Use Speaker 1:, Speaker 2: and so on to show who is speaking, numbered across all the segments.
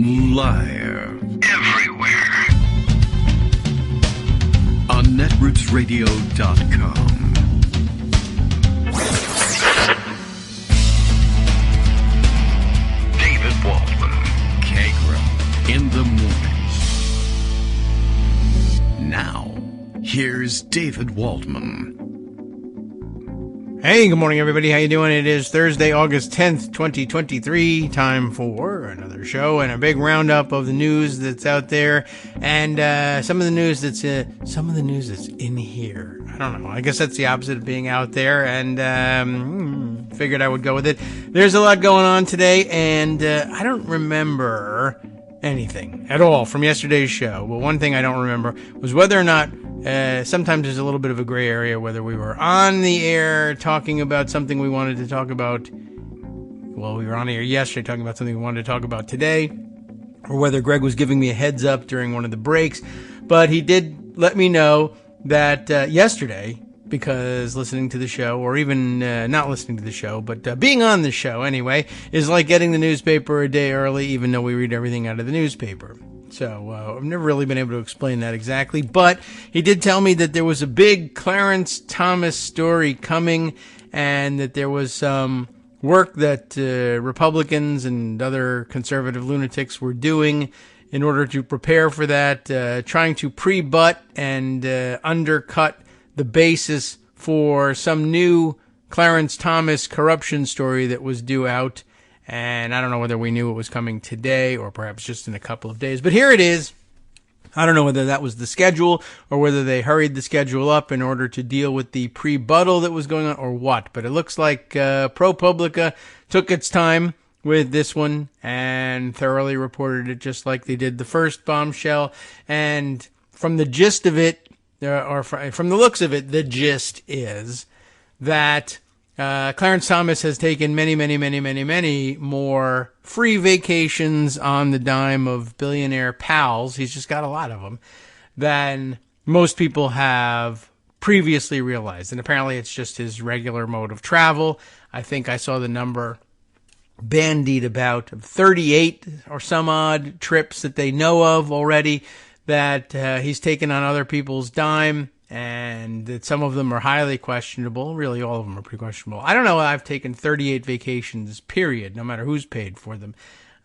Speaker 1: Live. Everywhere. On netrootsradio.com. David Waldman. Kagro. In the morning. Now, here's David Waldman.
Speaker 2: Hey, good morning, everybody. How you doing? It is Thursday, August 10th, 2023. Time for another show and a big roundup of the news that's out there, and some of the news that's in here. I don't know. I guess that's the opposite of being out there, and figured I would go with it. There's a lot going on today, and I don't remember anything at all from yesterday's show. But one thing I don't remember was whether or not sometimes there's a little bit of a gray area whether we were on the air talking about something we wanted to talk about. Well, we were on the air yesterday talking about something we wanted to talk about today, or whether Greg was giving me a heads up during one of the breaks. But he did let me know that yesterday, because listening to the show, or even not listening to the show, but being on the show anyway, is like getting the newspaper a day early, even though we read everything out of the newspaper. So I've never really been able to explain that exactly, but he did tell me that there was a big Clarence Thomas story coming, and that there was some work that Republicans and other conservative lunatics were doing in order to prepare for that, trying to pre-butt and undercut the basis for some new Clarence Thomas corruption story that was due out. And I don't know whether we knew it was coming today or perhaps just in a couple of days. But here it is. I don't know whether that was the schedule or whether they hurried the schedule up in order to deal with the pre-buttal that was going on or what. But it looks like ProPublica took its time with this one and thoroughly reported it just like they did the first bombshell. And from the gist of it, or from the looks of it, the gist is that Clarence Thomas has taken many more free vacations on the dime of billionaire pals. He's just got a lot of them than most people have previously realized. And apparently it's just his regular mode of travel. I think I saw the number bandied about 38 or some odd trips that they know of already that he's taken on other people's dime. And that some of them are highly questionable. Really, all of them are pretty questionable. I don't know. I've taken 38 vacations, period, no matter who's paid for them.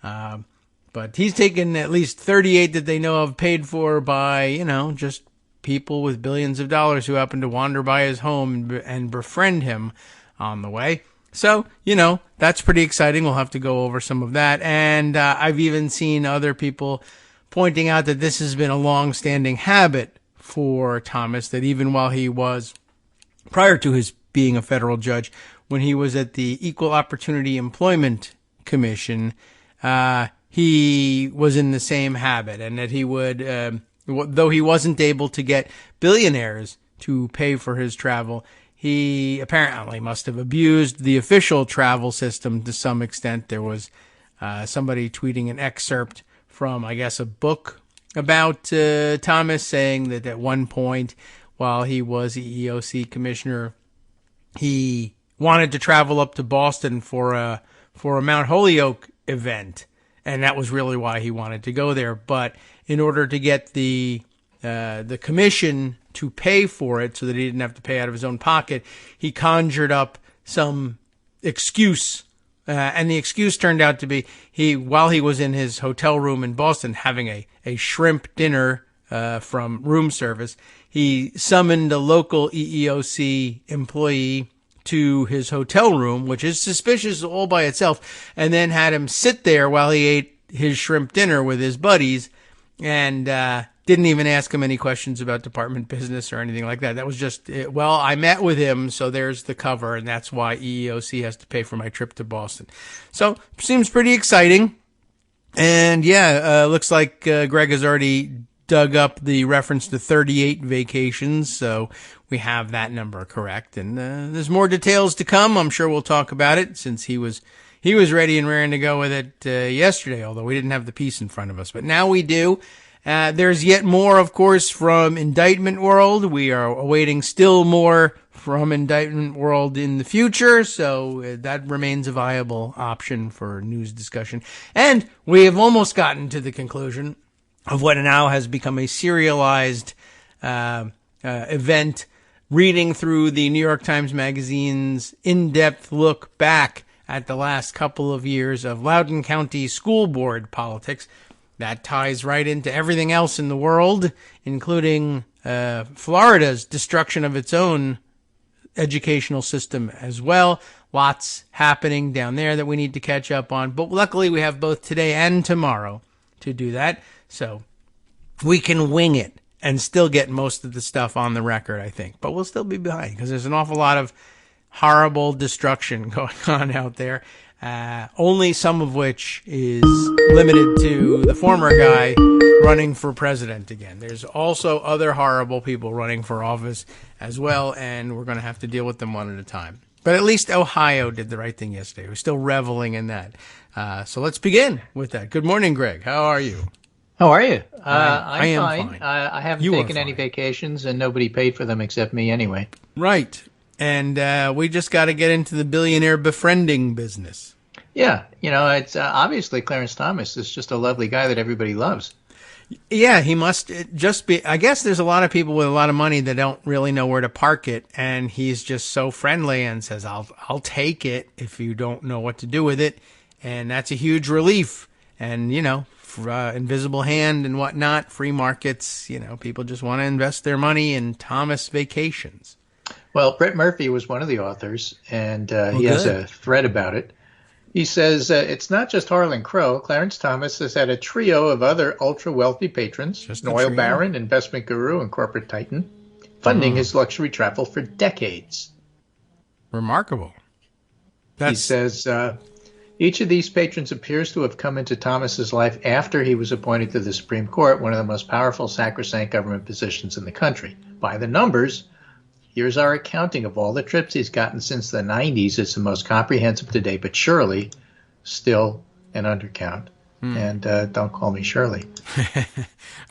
Speaker 2: But he's taken at least 38 that they know of, paid for by, just people with billions of dollars who happen to wander by his home and befriend him on the way. So, that's pretty exciting. We'll have to go over some of that. And I've even seen other people pointing out that this has been a long-standing habit for Thomas, that even while he was, prior to his being a federal judge, when he was at the Equal Opportunity Employment Commission, he was in the same habit, and that he would, though he wasn't able to get billionaires to pay for his travel, he apparently must have abused the official travel system to some extent. There was somebody tweeting an excerpt from, I guess, a book about Thomas, saying that at one point while he was EEOC commissioner, he wanted to travel up to Boston for a Mount Holyoke event, and that was really why he wanted to go there. But in order to get the commission to pay for it so that he didn't have to pay out of his own pocket, he conjured up some excuse. And the excuse turned out to be while he was in his hotel room in Boston having a shrimp dinner from room service, he summoned a local EEOC employee to his hotel room, which is suspicious all by itself, and then had him sit there while he ate his shrimp dinner with his buddies, and didn't even ask him any questions about department business or anything like that. That was just, well, I met with him, so there's the cover, and that's why EEOC has to pay for my trip to Boston. So, seems pretty exciting. And yeah, looks like Greg has already dug up the reference to 38 vacations, so we have that number correct. And there's more details to come. I'm sure we'll talk about it, since he was ready and raring to go with it yesterday, although we didn't have the piece in front of us. But now we do. There's yet more, of course, from indictment world. We are awaiting still more from indictment world in the future, so that remains a viable option for news discussion. And we have almost gotten to the conclusion of what now has become a serialized event, reading through the New York Times Magazine's in-depth look back at the last couple of years of Loudoun County school board politics. That ties right into everything else in the world, including Florida's destruction of its own educational system as well. Lots happening down there that we need to catch up on. But luckily, we have both today and tomorrow to do that. So we can wing it and still get most of the stuff on the record, I think. But we'll still be behind because there's an awful lot of horrible destruction going on out there. Only some of which is limited to the former guy running for president again. There's also other horrible people running for office as well, and we're going to have to deal with them one at a time. But at least Ohio did the right thing yesterday. We're still reveling in that. So let's begin with that. Good morning, Greg. How are you?
Speaker 3: How are you?
Speaker 2: I am
Speaker 3: fine. I haven't taken any vacations, and nobody paid for them except me anyway.
Speaker 2: Right. And we just got to get into the billionaire befriending business.
Speaker 3: Yeah. It's obviously Clarence Thomas is just a lovely guy that everybody loves.
Speaker 2: Yeah, he must just be. I guess there's a lot of people with a lot of money that don't really know where to park it. And he's just so friendly and says, I'll take it if you don't know what to do with it. And that's a huge relief. And, invisible hand and whatnot, free markets, people just want to invest their money in Thomas vacations.
Speaker 3: Well, Brett Murphy was one of the authors, and he has a thread about it. He says, it's not just Harlan Crow. Clarence Thomas has had a trio of other ultra-wealthy patrons, an oil baron, investment guru, and corporate titan, funding his luxury travel for decades.
Speaker 2: Remarkable.
Speaker 3: He says, each of these patrons appears to have come into Thomas's life after he was appointed to the Supreme Court, one of the most powerful sacrosanct government positions in the country. By the numbers, here's our accounting of all the trips he's gotten since the 90s. It's the most comprehensive to date, but surely still an undercount. And don't call me Shirley.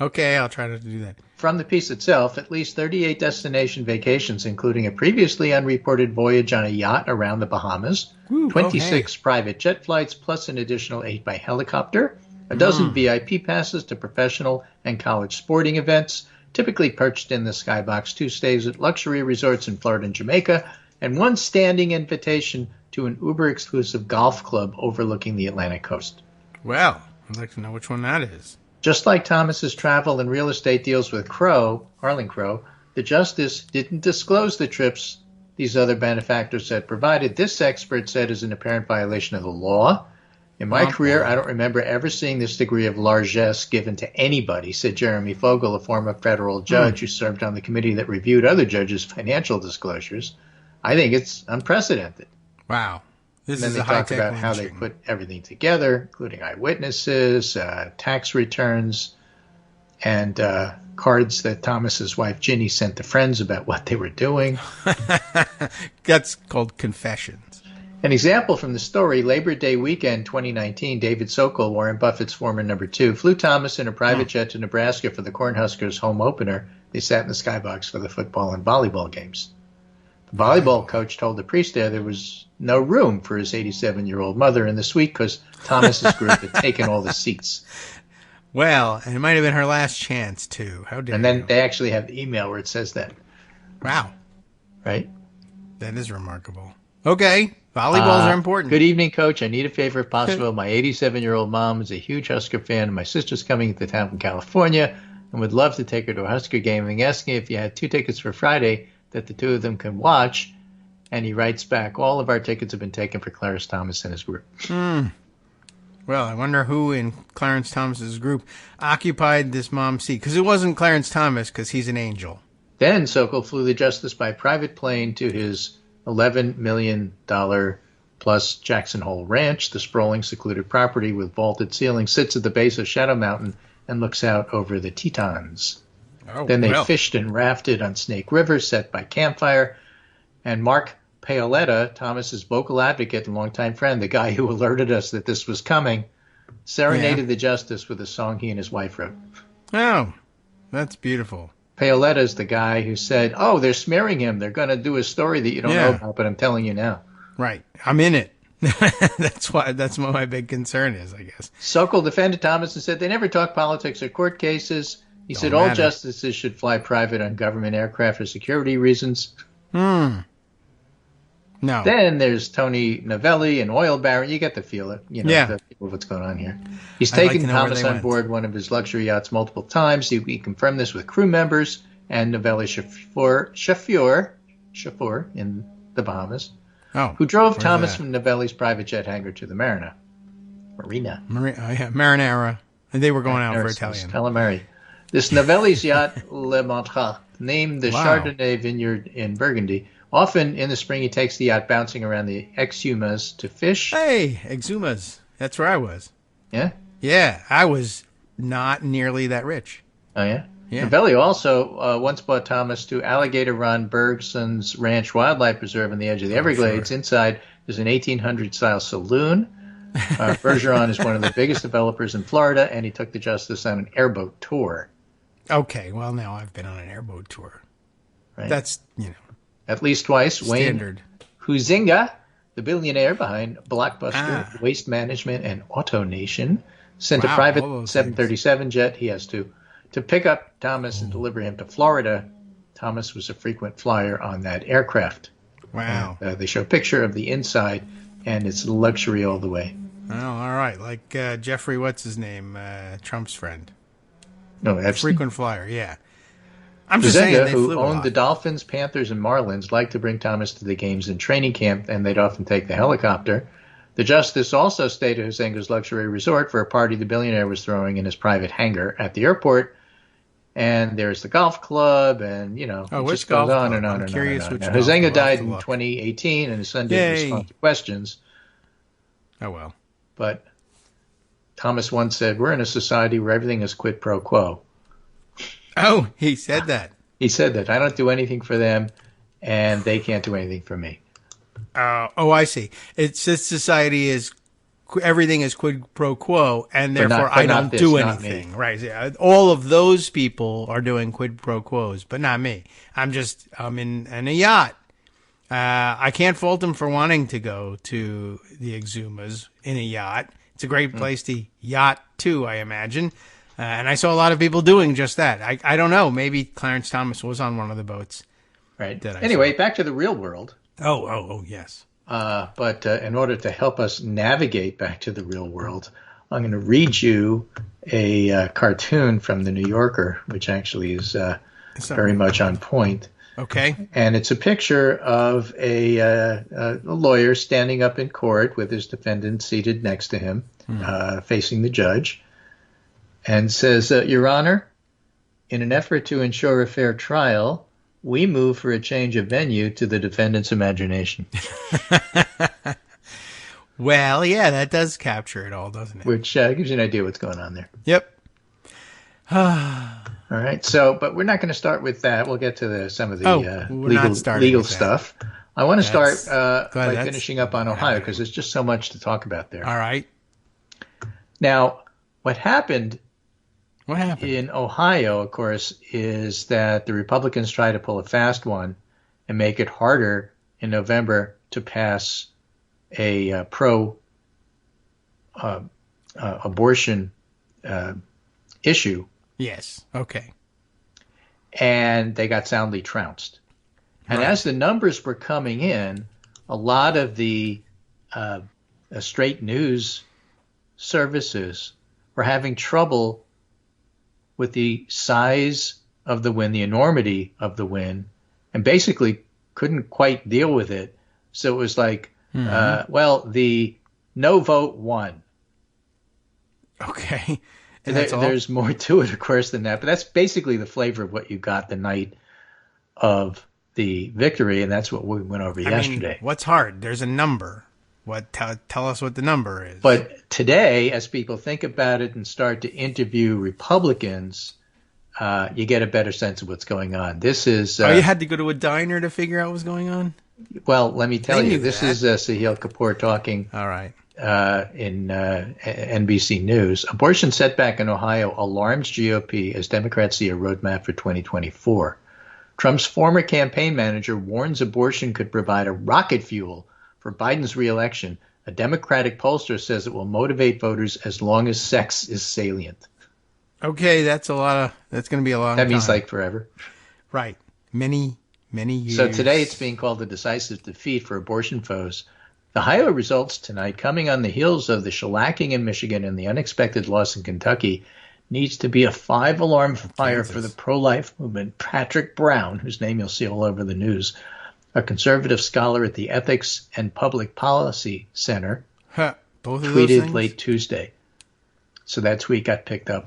Speaker 2: Okay, I'll try to do that.
Speaker 3: From the piece itself, at least 38 destination vacations, including a previously unreported voyage on a yacht around the Bahamas, 26 private jet flights, plus an additional 8 by helicopter, a dozen VIP passes to professional and college sporting events, typically perched in the skybox, 2 stays at luxury resorts in Florida and Jamaica, and 1 standing invitation to an uber-exclusive golf club overlooking the Atlantic coast.
Speaker 2: Well, I'd like to know which one that is.
Speaker 3: Just like Thomas's travel and real estate deals with Harlan Crow, the justice didn't disclose the trips these other benefactors had provided. This expert said is an apparent violation of the law. In my career, I don't remember ever seeing this degree of largesse given to anybody, said Jeremy Fogel, a former federal judge who served on the committee that reviewed other judges' financial disclosures. I think it's unprecedented.
Speaker 2: Wow.
Speaker 3: This is a high-tech talk about how they put everything together, including eyewitnesses, tax returns, and cards that Thomas's wife Ginny sent to friends about what they were doing.
Speaker 2: That's called confessions.
Speaker 3: An example from the story, Labor Day weekend 2019, David Sokol, Warren Buffett's former number 2, flew Thomas in a private jet to Nebraska for the Cornhuskers home opener. They sat in the skybox for the football and volleyball games. The volleyball coach told the priest there was no room for his 87-year-old mother in the suite because Thomas's group had taken all the seats.
Speaker 2: Well, and it might have been her last chance, too. How dare you?
Speaker 3: And then they actually have the email where it says that.
Speaker 2: Wow.
Speaker 3: Right?
Speaker 2: That is remarkable. Okay. Volleyballs are important.
Speaker 3: Good evening, Coach. I need a favor if possible. My 87-year-old mom is a huge Husker fan, and my sister's coming into town from California and would love to take her to a Husker game. And asking if you had 2 tickets for Friday that the 2 of them can watch. And he writes back, all of our tickets have been taken for Clarence Thomas and his group.
Speaker 2: Well, I wonder who in Clarence Thomas's group occupied this mom's seat. Because it wasn't Clarence Thomas, because he's an angel.
Speaker 3: Then Sokol flew the justice by private plane to his $11 million plus Jackson Hole Ranch. The sprawling, secluded property with vaulted ceilings sits at the base of Shadow Mountain and looks out over the Tetons. Then they fished and rafted on Snake River, set by campfire. And Mark Paoletta, Thomas's vocal advocate and longtime friend, the guy who alerted us that this was coming, serenaded the justice with a song he and his wife wrote.
Speaker 2: Oh, that's beautiful.
Speaker 3: Paoletta's the guy who said, "Oh, they're smearing him. They're going to do a story that you don't know about, but I'm telling you now."
Speaker 2: Right. I'm in it. That's what my big concern is, I guess.
Speaker 3: Sokol defended Thomas and said they never talk politics or court cases. He said all justices should fly private on government aircraft for security reasons.
Speaker 2: No.
Speaker 3: Then there's Tony Novelli, an oil baron. You get the feel of what's going on here. He's taken Thomas on board one of his luxury yachts multiple times. He confirmed this with crew members and Novelli's chauffeur in the Bahamas, who drove Thomas from Novelli's private jet hangar to the Marina.
Speaker 2: Marinara. And they were going out for Italian.
Speaker 3: Calamari. This Novelli's yacht, Le Montra, named the Chardonnay vineyard in Burgundy. Often in the spring, he takes the yacht bouncing around the Exumas to fish.
Speaker 2: Hey, Exumas. That's where I was.
Speaker 3: Yeah?
Speaker 2: Yeah, I was not nearly that rich.
Speaker 3: Oh, yeah?
Speaker 2: Yeah.
Speaker 3: Novelli also once brought Thomas to Alligator Ron Bergson's Ranch Wildlife Preserve on the edge of the Everglades. Sure. Inside, there's an 1800s-style saloon. Bergeron is one of the biggest developers in Florida, and he took the Justice on an airboat tour.
Speaker 2: Okay, well, now I've been on an airboat tour.
Speaker 3: Right.
Speaker 2: That's,
Speaker 3: at least twice.
Speaker 2: Standard.
Speaker 3: Wayne Huizinga, the billionaire behind Blockbuster, Waste Management, and AutoNation, sent a private 737 jet. He has to pick up Thomas and deliver him to Florida. Thomas was a frequent flyer on that aircraft.
Speaker 2: Wow.
Speaker 3: And, they show a picture of the inside, and it's luxury all the way.
Speaker 2: Oh, all right. Like Jeffrey, what's his name? Trump's friend.
Speaker 3: No, Epstein.
Speaker 2: Frequent flyer, yeah. I'm just saying they flew
Speaker 3: who owned the Dolphins, Panthers, and Marlins, liked to bring Thomas to the games in training camp, and they'd often take the helicopter. The Justice also stayed at Huizinga's luxury resort for a party the billionaire was throwing in his private hangar at the airport. And there's the golf club, and, it just goes on and on and on. Huizinga died in 2018, and his son didn't respond to questions.
Speaker 2: Oh, well.
Speaker 3: But Thomas once said, we're in a society where everything is quid pro quo.
Speaker 2: Oh, he said that.
Speaker 3: He said that. I don't do anything for them, and they can't do anything for me.
Speaker 2: I see. It's this society is everything is quid pro quo, and therefore I don't do anything. Right? Yeah. All of those people are doing quid pro quos, but not me. I'm in a yacht. I can't fault them for wanting to go to the Exumas in a yacht. It's a great place to yacht too, I imagine. And I saw a lot of people doing just that. I don't know. Maybe Clarence Thomas was on one of the boats.
Speaker 3: Right. Anyway, back to the real world.
Speaker 2: Oh, yes.
Speaker 3: But in order to help us navigate back to the real world, I'm going to read you a cartoon from the New Yorker, which actually is very much on point.
Speaker 2: Okay.
Speaker 3: And it's a picture of a lawyer standing up in court with his defendant seated next to him, facing the judge, and says, Your Honor, in an effort to ensure a fair trial, we move for a change of venue to the defendant's imagination.
Speaker 2: Well, yeah, that does capture it all, doesn't it?
Speaker 3: Which gives you an idea what's going on there.
Speaker 2: Yep.
Speaker 3: All right. So, but we're not going to start with that. We'll get to some of the legal stuff. I want to start by finishing up on Ohio because there's just so much to talk about there.
Speaker 2: All right.
Speaker 3: Now, what happened in Ohio, of course, is that the Republicans try to pull a fast one and make it harder in November to pass a pro-abortion issue.
Speaker 2: Yes. Okay.
Speaker 3: And they got soundly trounced. And as the numbers were coming in, a lot of the straight news services were having trouble with the size of the win, the enormity of the win, and basically couldn't quite deal with it. So it was like, the no vote won.
Speaker 2: Okay.
Speaker 3: And there's more to it, of course, than that. But that's basically the flavor of what you got the night of the victory, and that's what we went over yesterday.
Speaker 2: What's hard? There's a number. Tell us what the number is.
Speaker 3: But today, as people think about it and start to interview Republicans, you get a better sense of what's going on. This is
Speaker 2: you had to go to a diner to figure out what was going on?
Speaker 3: Well, let me tell you, this is Sahil Kapoor talking.
Speaker 2: All right.
Speaker 3: NBC News. Abortion setback in Ohio alarms GOP as Democrats see a roadmap for 2024. Trump's former campaign manager warns abortion could provide a rocket fuel for Biden's reelection. A Democratic pollster says it will motivate voters as long as sex is salient.
Speaker 2: Okay, that's going to be a long time.
Speaker 3: That means like forever.
Speaker 2: Right. Many years.
Speaker 3: So today it's being called a decisive defeat for abortion foes. The Ohio results tonight, coming on the heels of the shellacking in Michigan and the unexpected loss in Kentucky, needs to be a 5-alarm fire for the pro-life movement. Patrick Brown, whose name you'll see all over the news, a conservative scholar at the Ethics and Public Policy Center,
Speaker 2: Both of
Speaker 3: tweeted
Speaker 2: those things?
Speaker 3: late Tuesday. So that tweet got picked up.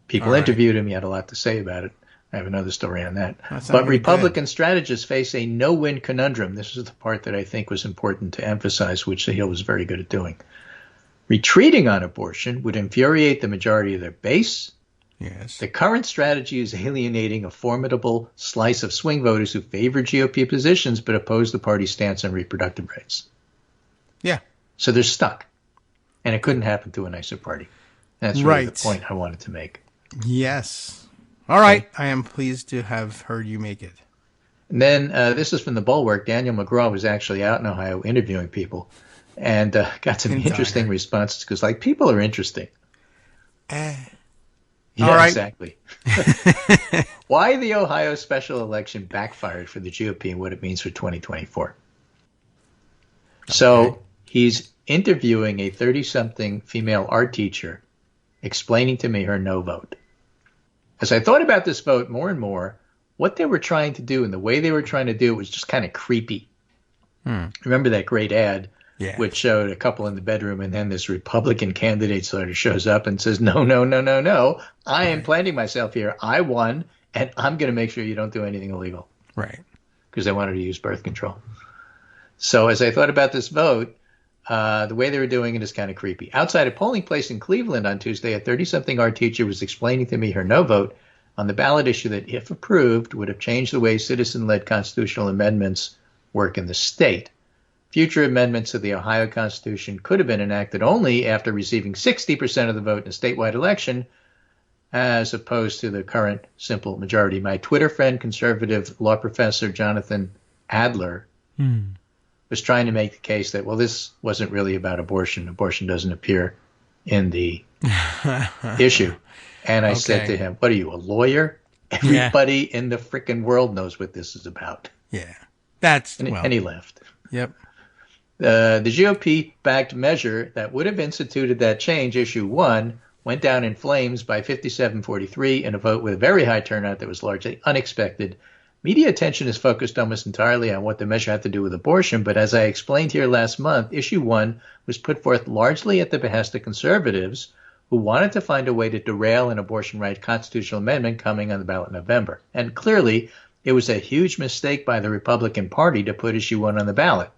Speaker 3: People interviewed him. He had a lot to say about it. I have another story on that. But Republican strategists face a no-win conundrum. This is the part that I think was important to emphasize, which Hill was very good at doing. Retreating on abortion would infuriate the majority of their base.
Speaker 2: Yes.
Speaker 3: The current strategy is alienating a formidable slice of swing voters who favor GOP positions but oppose the party's stance on reproductive rights.
Speaker 2: Yeah.
Speaker 3: So they're stuck. And it couldn't happen to a nicer party. That's really the point I wanted to make.
Speaker 2: Yes. All right. I am pleased to have heard you make it.
Speaker 3: And then this is from the Bulwark. Daniel McGraw was actually out in Ohio interviewing people and got some interesting responses because, like, people are interesting. Yeah,
Speaker 2: all right.
Speaker 3: Exactly. Why the Ohio special election backfired for the GOP and what it means for 2024. Okay. So he's interviewing a 30-something female art teacher, explaining to me her no vote. As I thought about this vote more and more, what they were trying to do and the way they were trying to do it was just kind of creepy. Remember that great ad, which showed a couple in the bedroom, and then this Republican candidate sort of shows up and says, no, I am planting myself here. I won, and I'm going to make sure you don't do anything illegal.
Speaker 2: Right.
Speaker 3: Because they wanted to use birth control. So as I thought about this vote, the way they were doing it is kind of creepy. Outside a polling place in Cleveland on Tuesday, a 30-something art teacher was explaining to me her no vote on the ballot issue that, if approved, would have changed the way citizen-led constitutional amendments work in the state. Future amendments to the Ohio Constitution could have been enacted only after receiving 60% of the vote in a statewide election, as opposed to the current simple majority. My Twitter friend, conservative law professor Jonathan Adler, was trying to make the case that, well, this wasn't really about abortion. Abortion doesn't appear in the issue. And I said to him, what are you, a lawyer? Everybody in the frickin' world knows what this is about.
Speaker 2: Yeah.
Speaker 3: And he left.
Speaker 2: Yep.
Speaker 3: The GOP-backed measure that would have instituted that change, issue 1, went down in flames by 57-43 in a vote with a very high turnout that was largely unexpected. Media attention is focused almost entirely on what the measure had to do with abortion, but as I explained here last month, issue 1 was put forth largely at the behest of conservatives who wanted to find a way to derail an abortion right constitutional amendment coming on the ballot in November. And clearly, it was a huge mistake by the Republican Party to put issue 1 on the ballot.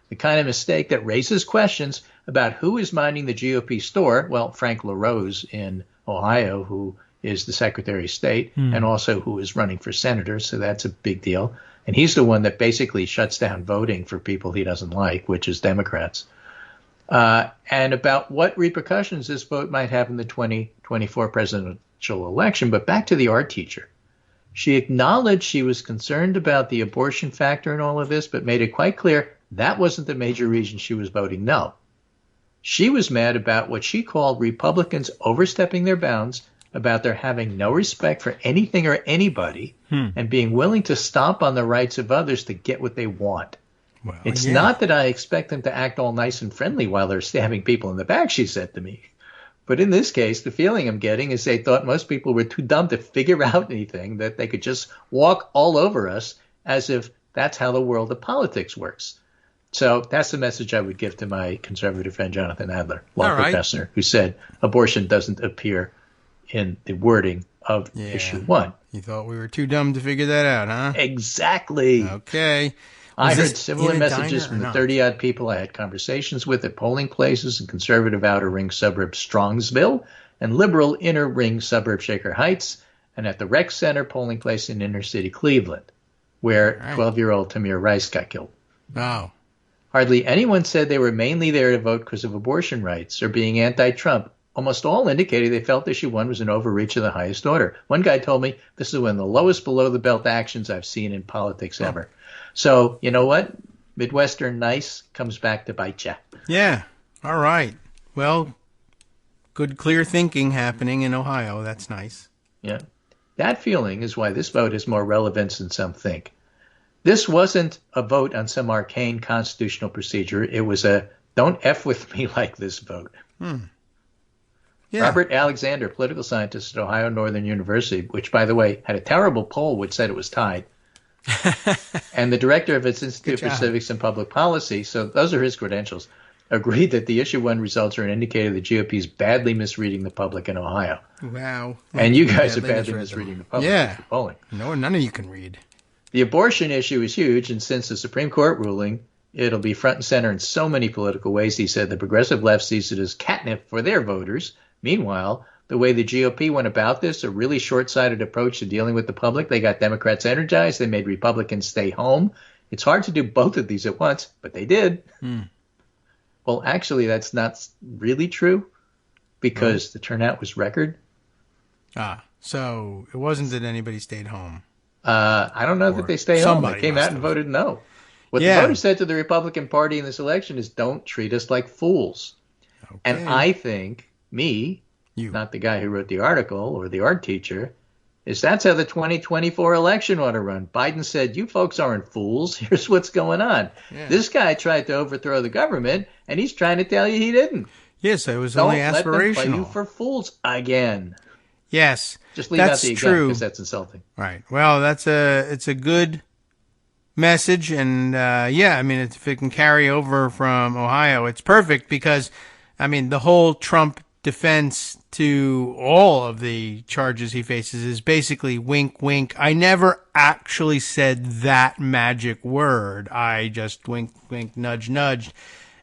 Speaker 3: The kind of mistake that raises questions about who is minding the GOP store. Well, Frank LaRose in Ohio, who is the Secretary of State, and also who is running for senator, so that's a big deal. And he's the one that basically shuts down voting for people he doesn't like, which is Democrats. And about what repercussions this vote might have in the 2024 presidential election. But back to the art teacher. She acknowledged she was concerned about the abortion factor in all of this, but made it quite clear that wasn't the major reason she was voting no. She was mad about what she called Republicans overstepping their bounds, about their having no respect for anything or anybody, and being willing to stomp on the rights of others to get what they want. Well, it's not that I expect them to act all nice and friendly while they're stabbing people in the back, she said to me. But in this case, the feeling I'm getting is they thought most people were too dumb to figure out anything, that they could just walk all over us as if that's how the world of politics works. So that's the message I would give to my conservative friend Jonathan Adler, law professor, who said abortion doesn't appear in the wording of issue 1.
Speaker 2: You thought we were too dumb to figure that out, huh?
Speaker 3: Exactly.
Speaker 2: Okay.
Speaker 3: I heard similar messages from the 30-odd people I had conversations with at polling places in conservative outer ring suburb Strongsville and liberal inner ring suburb Shaker Heights, and at the rec center polling place in inner city Cleveland, where 12-year-old Tamir Rice got killed.
Speaker 2: Oh.
Speaker 3: Hardly anyone said they were mainly there to vote because of abortion rights or being anti-Trump. Almost all indicated they felt issue 1 was an overreach of the highest order. One guy told me this is one of the lowest below-the-belt actions I've seen in politics ever. So, you know what? Midwestern nice comes back to bite ya.
Speaker 2: Yeah. All right. Well, good clear thinking happening in Ohio. That's nice.
Speaker 3: Yeah. That feeling is why this vote has more relevance than some think. This wasn't a vote on some arcane constitutional procedure. It was a don't F with me like this vote.
Speaker 2: Yeah.
Speaker 3: Robert Alexander, political scientist at Ohio Northern University, which, by the way, had a terrible poll which said it was tied, and the director of its Institute for Civics and Public Policy, so those are his credentials, agreed that the issue 1 results are an indicator the GOP is badly misreading the public in Ohio.
Speaker 2: Wow.
Speaker 3: And you guys are badly misreading the public.
Speaker 2: Yeah.
Speaker 3: Polling.
Speaker 2: No, none of you can read.
Speaker 3: The abortion issue is huge, and since the Supreme Court ruling, it'll be front and center in so many political ways. He said the progressive left sees it as catnip for their voters. Meanwhile, the way the GOP went about this, a really short-sighted approach to dealing with the public, they got Democrats energized, they made Republicans stay home. It's hard to do both of these at once, but they did. Well, actually, that's not really true, because the turnout was record.
Speaker 2: So it wasn't that anybody stayed home.
Speaker 3: I don't know that they stayed home. They came out and voted no. What the voters said to the Republican Party in this election is, don't treat us like fools. Okay. And I think, not the guy who wrote the article or the art teacher, is that's how the 2024 election ought to run. Biden said, you folks aren't fools. Here's what's going on. Yeah. This guy tried to overthrow the government, and he's trying to tell you he didn't.
Speaker 2: Yes, it was only aspirational. Don't let them play
Speaker 3: you for fools again.
Speaker 2: Yes,
Speaker 3: just leave out the again because that's insulting.
Speaker 2: Right. Well, it's a good message, and I mean, if it can carry over from Ohio, it's perfect because, I mean, the whole Trump defense to all of the charges he faces is basically wink, wink. I never actually said that magic word. I just wink, wink, nudge, nudged.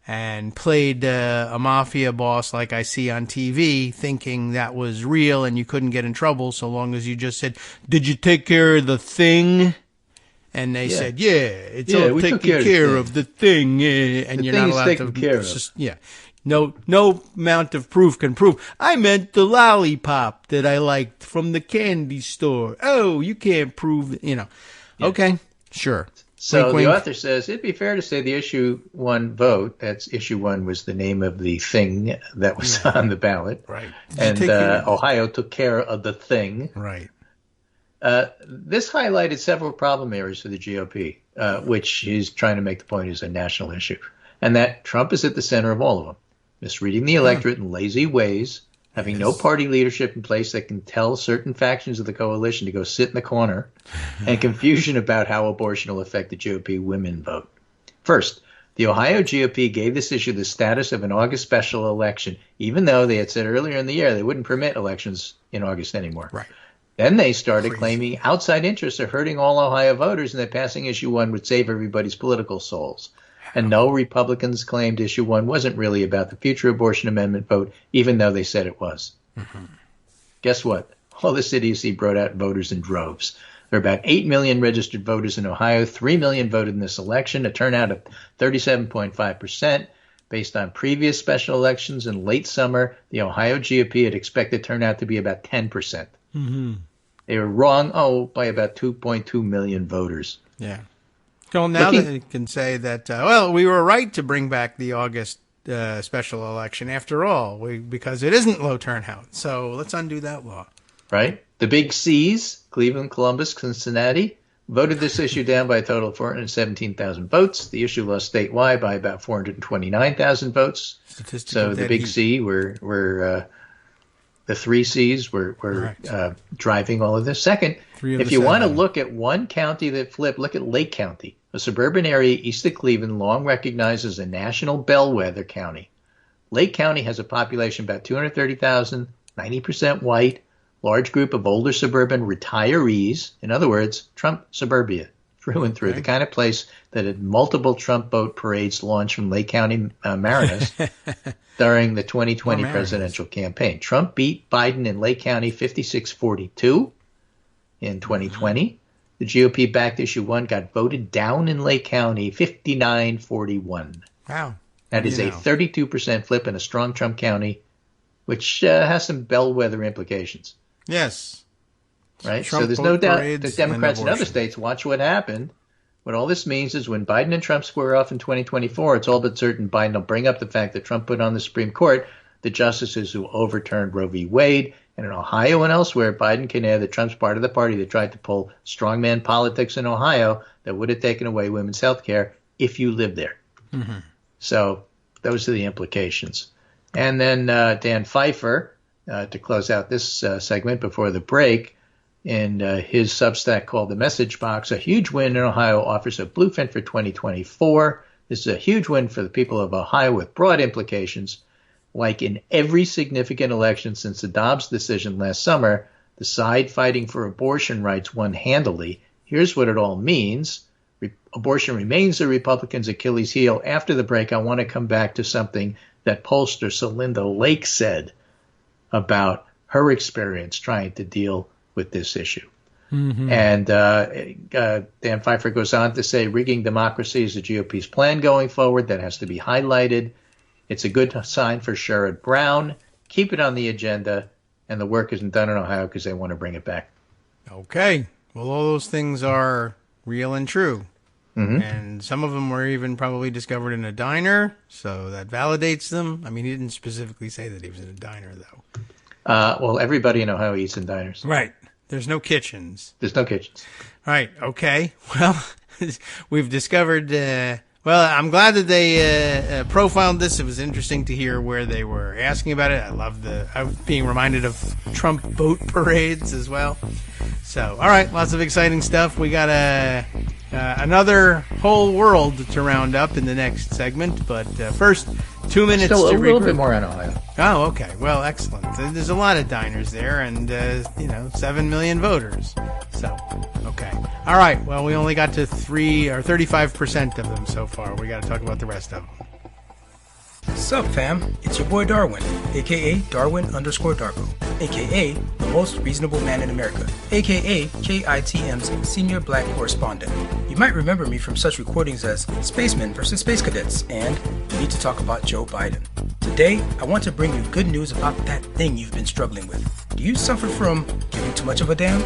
Speaker 2: And played a mafia boss like I see on TV, thinking that was real and you couldn't get in trouble so long as you just said, did you take care of the thing? And they said, it's all taking care of the thing. And you're not allowed to. Just, no amount of proof can prove. I meant the lollipop that I liked from the candy store. Oh, you can't prove, Okay, sure.
Speaker 3: So
Speaker 2: wink,
Speaker 3: the
Speaker 2: wink.
Speaker 3: author says, it'd be fair to say the issue 1 vote, that's issue 1 was the name of the thing that was on the ballot.
Speaker 2: Right.
Speaker 3: And Ohio took care of the thing.
Speaker 2: Right.
Speaker 3: This highlighted several problem areas for the GOP, which he's trying to make the point is a national issue. And that Trump is at the center of all of them. Misreading the electorate in lazy ways, having no party leadership in place that can tell certain factions of the coalition to go sit in the corner, and confusion about how abortion will affect the GOP women vote. First, the Ohio GOP gave this issue the status of an August special election, even though they had said earlier in the year they wouldn't permit elections in August anymore.
Speaker 2: Right.
Speaker 3: Then they started claiming outside interests are hurting all Ohio voters and that passing issue 1 would save everybody's political souls. And no, Republicans claimed issue 1 wasn't really about the future abortion amendment vote, even though they said it was. Guess what? All this idiocy brought out voters in droves. There are about 8 million registered voters in Ohio. 3 million voted in this election, a turnout of 37.5%. Based on previous special elections in late summer, the Ohio GOP had expected turnout to be about 10%. They were wrong, by about 2.2 million voters.
Speaker 2: Yeah. Well, now they can say that, we were right to bring back the August special election after all, because it isn't low turnout. So let's undo that law.
Speaker 3: Right? The big C's, Cleveland, Columbus, Cincinnati, voted this issue down by a total of 417,000 votes. The issue lost statewide by about 429,000 votes. So the big C were the 3 C's were driving all of this. Second, if you want to look at one county that flipped, look at Lake County, a suburban area east of Cleveland, long recognized as a national bellwether county. Lake County has a population about 230,000, 90% white, large group of older suburban retirees. In other words, Trump suburbia, through and through. The kind of place that had multiple Trump boat parades launched from Lake County Marinas during the 2020 presidential campaign. Trump beat Biden in Lake County 56-42 in 2020. The GOP-backed issue 1 got voted down in Lake County 59-41.
Speaker 2: Wow.
Speaker 3: That is a 32% flip in a strong Trump county, which has some bellwether implications.
Speaker 2: Yes.
Speaker 3: Right?
Speaker 2: Trump
Speaker 3: so there's no doubt
Speaker 2: parades
Speaker 3: that Democrats
Speaker 2: and
Speaker 3: in other
Speaker 2: abortion.
Speaker 3: states watch what happened. What all this means is when Biden and Trump square off in 2024, it's all but certain Biden will bring up the fact that Trump put on the Supreme Court the justices who overturned Roe v. Wade. And in Ohio and elsewhere, Biden can add that Trump's part of the party that tried to pull strongman politics in Ohio that would have taken away women's health care if you lived there.
Speaker 2: Mm-hmm.
Speaker 3: So those are the implications. And then Dan Pfeiffer, to close out this segment before the break, in his Substack called The Message Box, a huge win in Ohio offers a blueprint for 2024. This is a huge win for the people of Ohio with broad implications. Like in every significant election since the Dobbs decision last summer, the side fighting for abortion rights won handily. Here's what it all means. Abortion remains the Republicans' Achilles heel. After the break, I want to come back to something that pollster Celinda Lake said about her experience trying to deal with this issue. Mm-hmm. And Dan Pfeiffer goes on to say, rigging democracy is the GOP's plan going forward. That has to be highlighted. It's a good sign for Sherrod Brown. Keep it on the agenda. And the work isn't done in Ohio because they want to bring it back.
Speaker 2: Okay. Well, all those things are real and true.
Speaker 3: Mm-hmm.
Speaker 2: And some of them were even probably discovered in a diner, so that validates them. I mean, he didn't specifically say that he was in a diner, though.
Speaker 3: Well, everybody in Ohio eats in diners.
Speaker 2: Right. There's no kitchens.
Speaker 3: There's no kitchens.
Speaker 2: Right. Okay. Well, we've discovered... well, I'm glad that they profiled this. It was interesting to hear where they were asking about it. I love being reminded of Trump vote parades as well. So, all right, lots of exciting stuff. We got another whole world to round up in the next segment. But first, 2 minutes
Speaker 3: Still
Speaker 2: to
Speaker 3: a little
Speaker 2: regroup.
Speaker 3: bit more on Ohio.
Speaker 2: Oh, okay. Well, excellent. There's a lot of diners there and, 7 million voters. So, okay. All right. Well, we only got to 35% of them so far. We got to talk about the rest of them.
Speaker 4: Sup, fam? It's your boy Darwin, aka Darwin_Darko, aka the most reasonable man in America, aka KITM's senior black correspondent. You might remember me from such recordings as Spacemen vs. Space Cadets and We Need to Talk About Joe Biden. Today, I want to bring you good news about that thing you've been struggling with. Do you suffer from giving too much of a damn?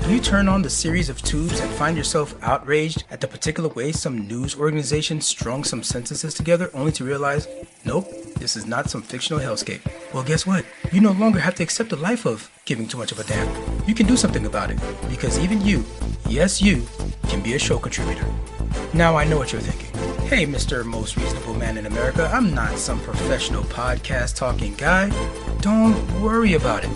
Speaker 4: Do you turn on the series of tubes and find yourself outraged at the particular way some news organization strung some sentences together only to realize, nope, this is not some fictional hellscape? Well, guess what? You no longer have to accept the life of giving too much of a damn. You can do something about it, because even you, yes you, can be a show contributor. Now I know what you're thinking. Hey, Mr. Most Reasonable Man in America, I'm not some professional podcast talking guy. Don't worry about it.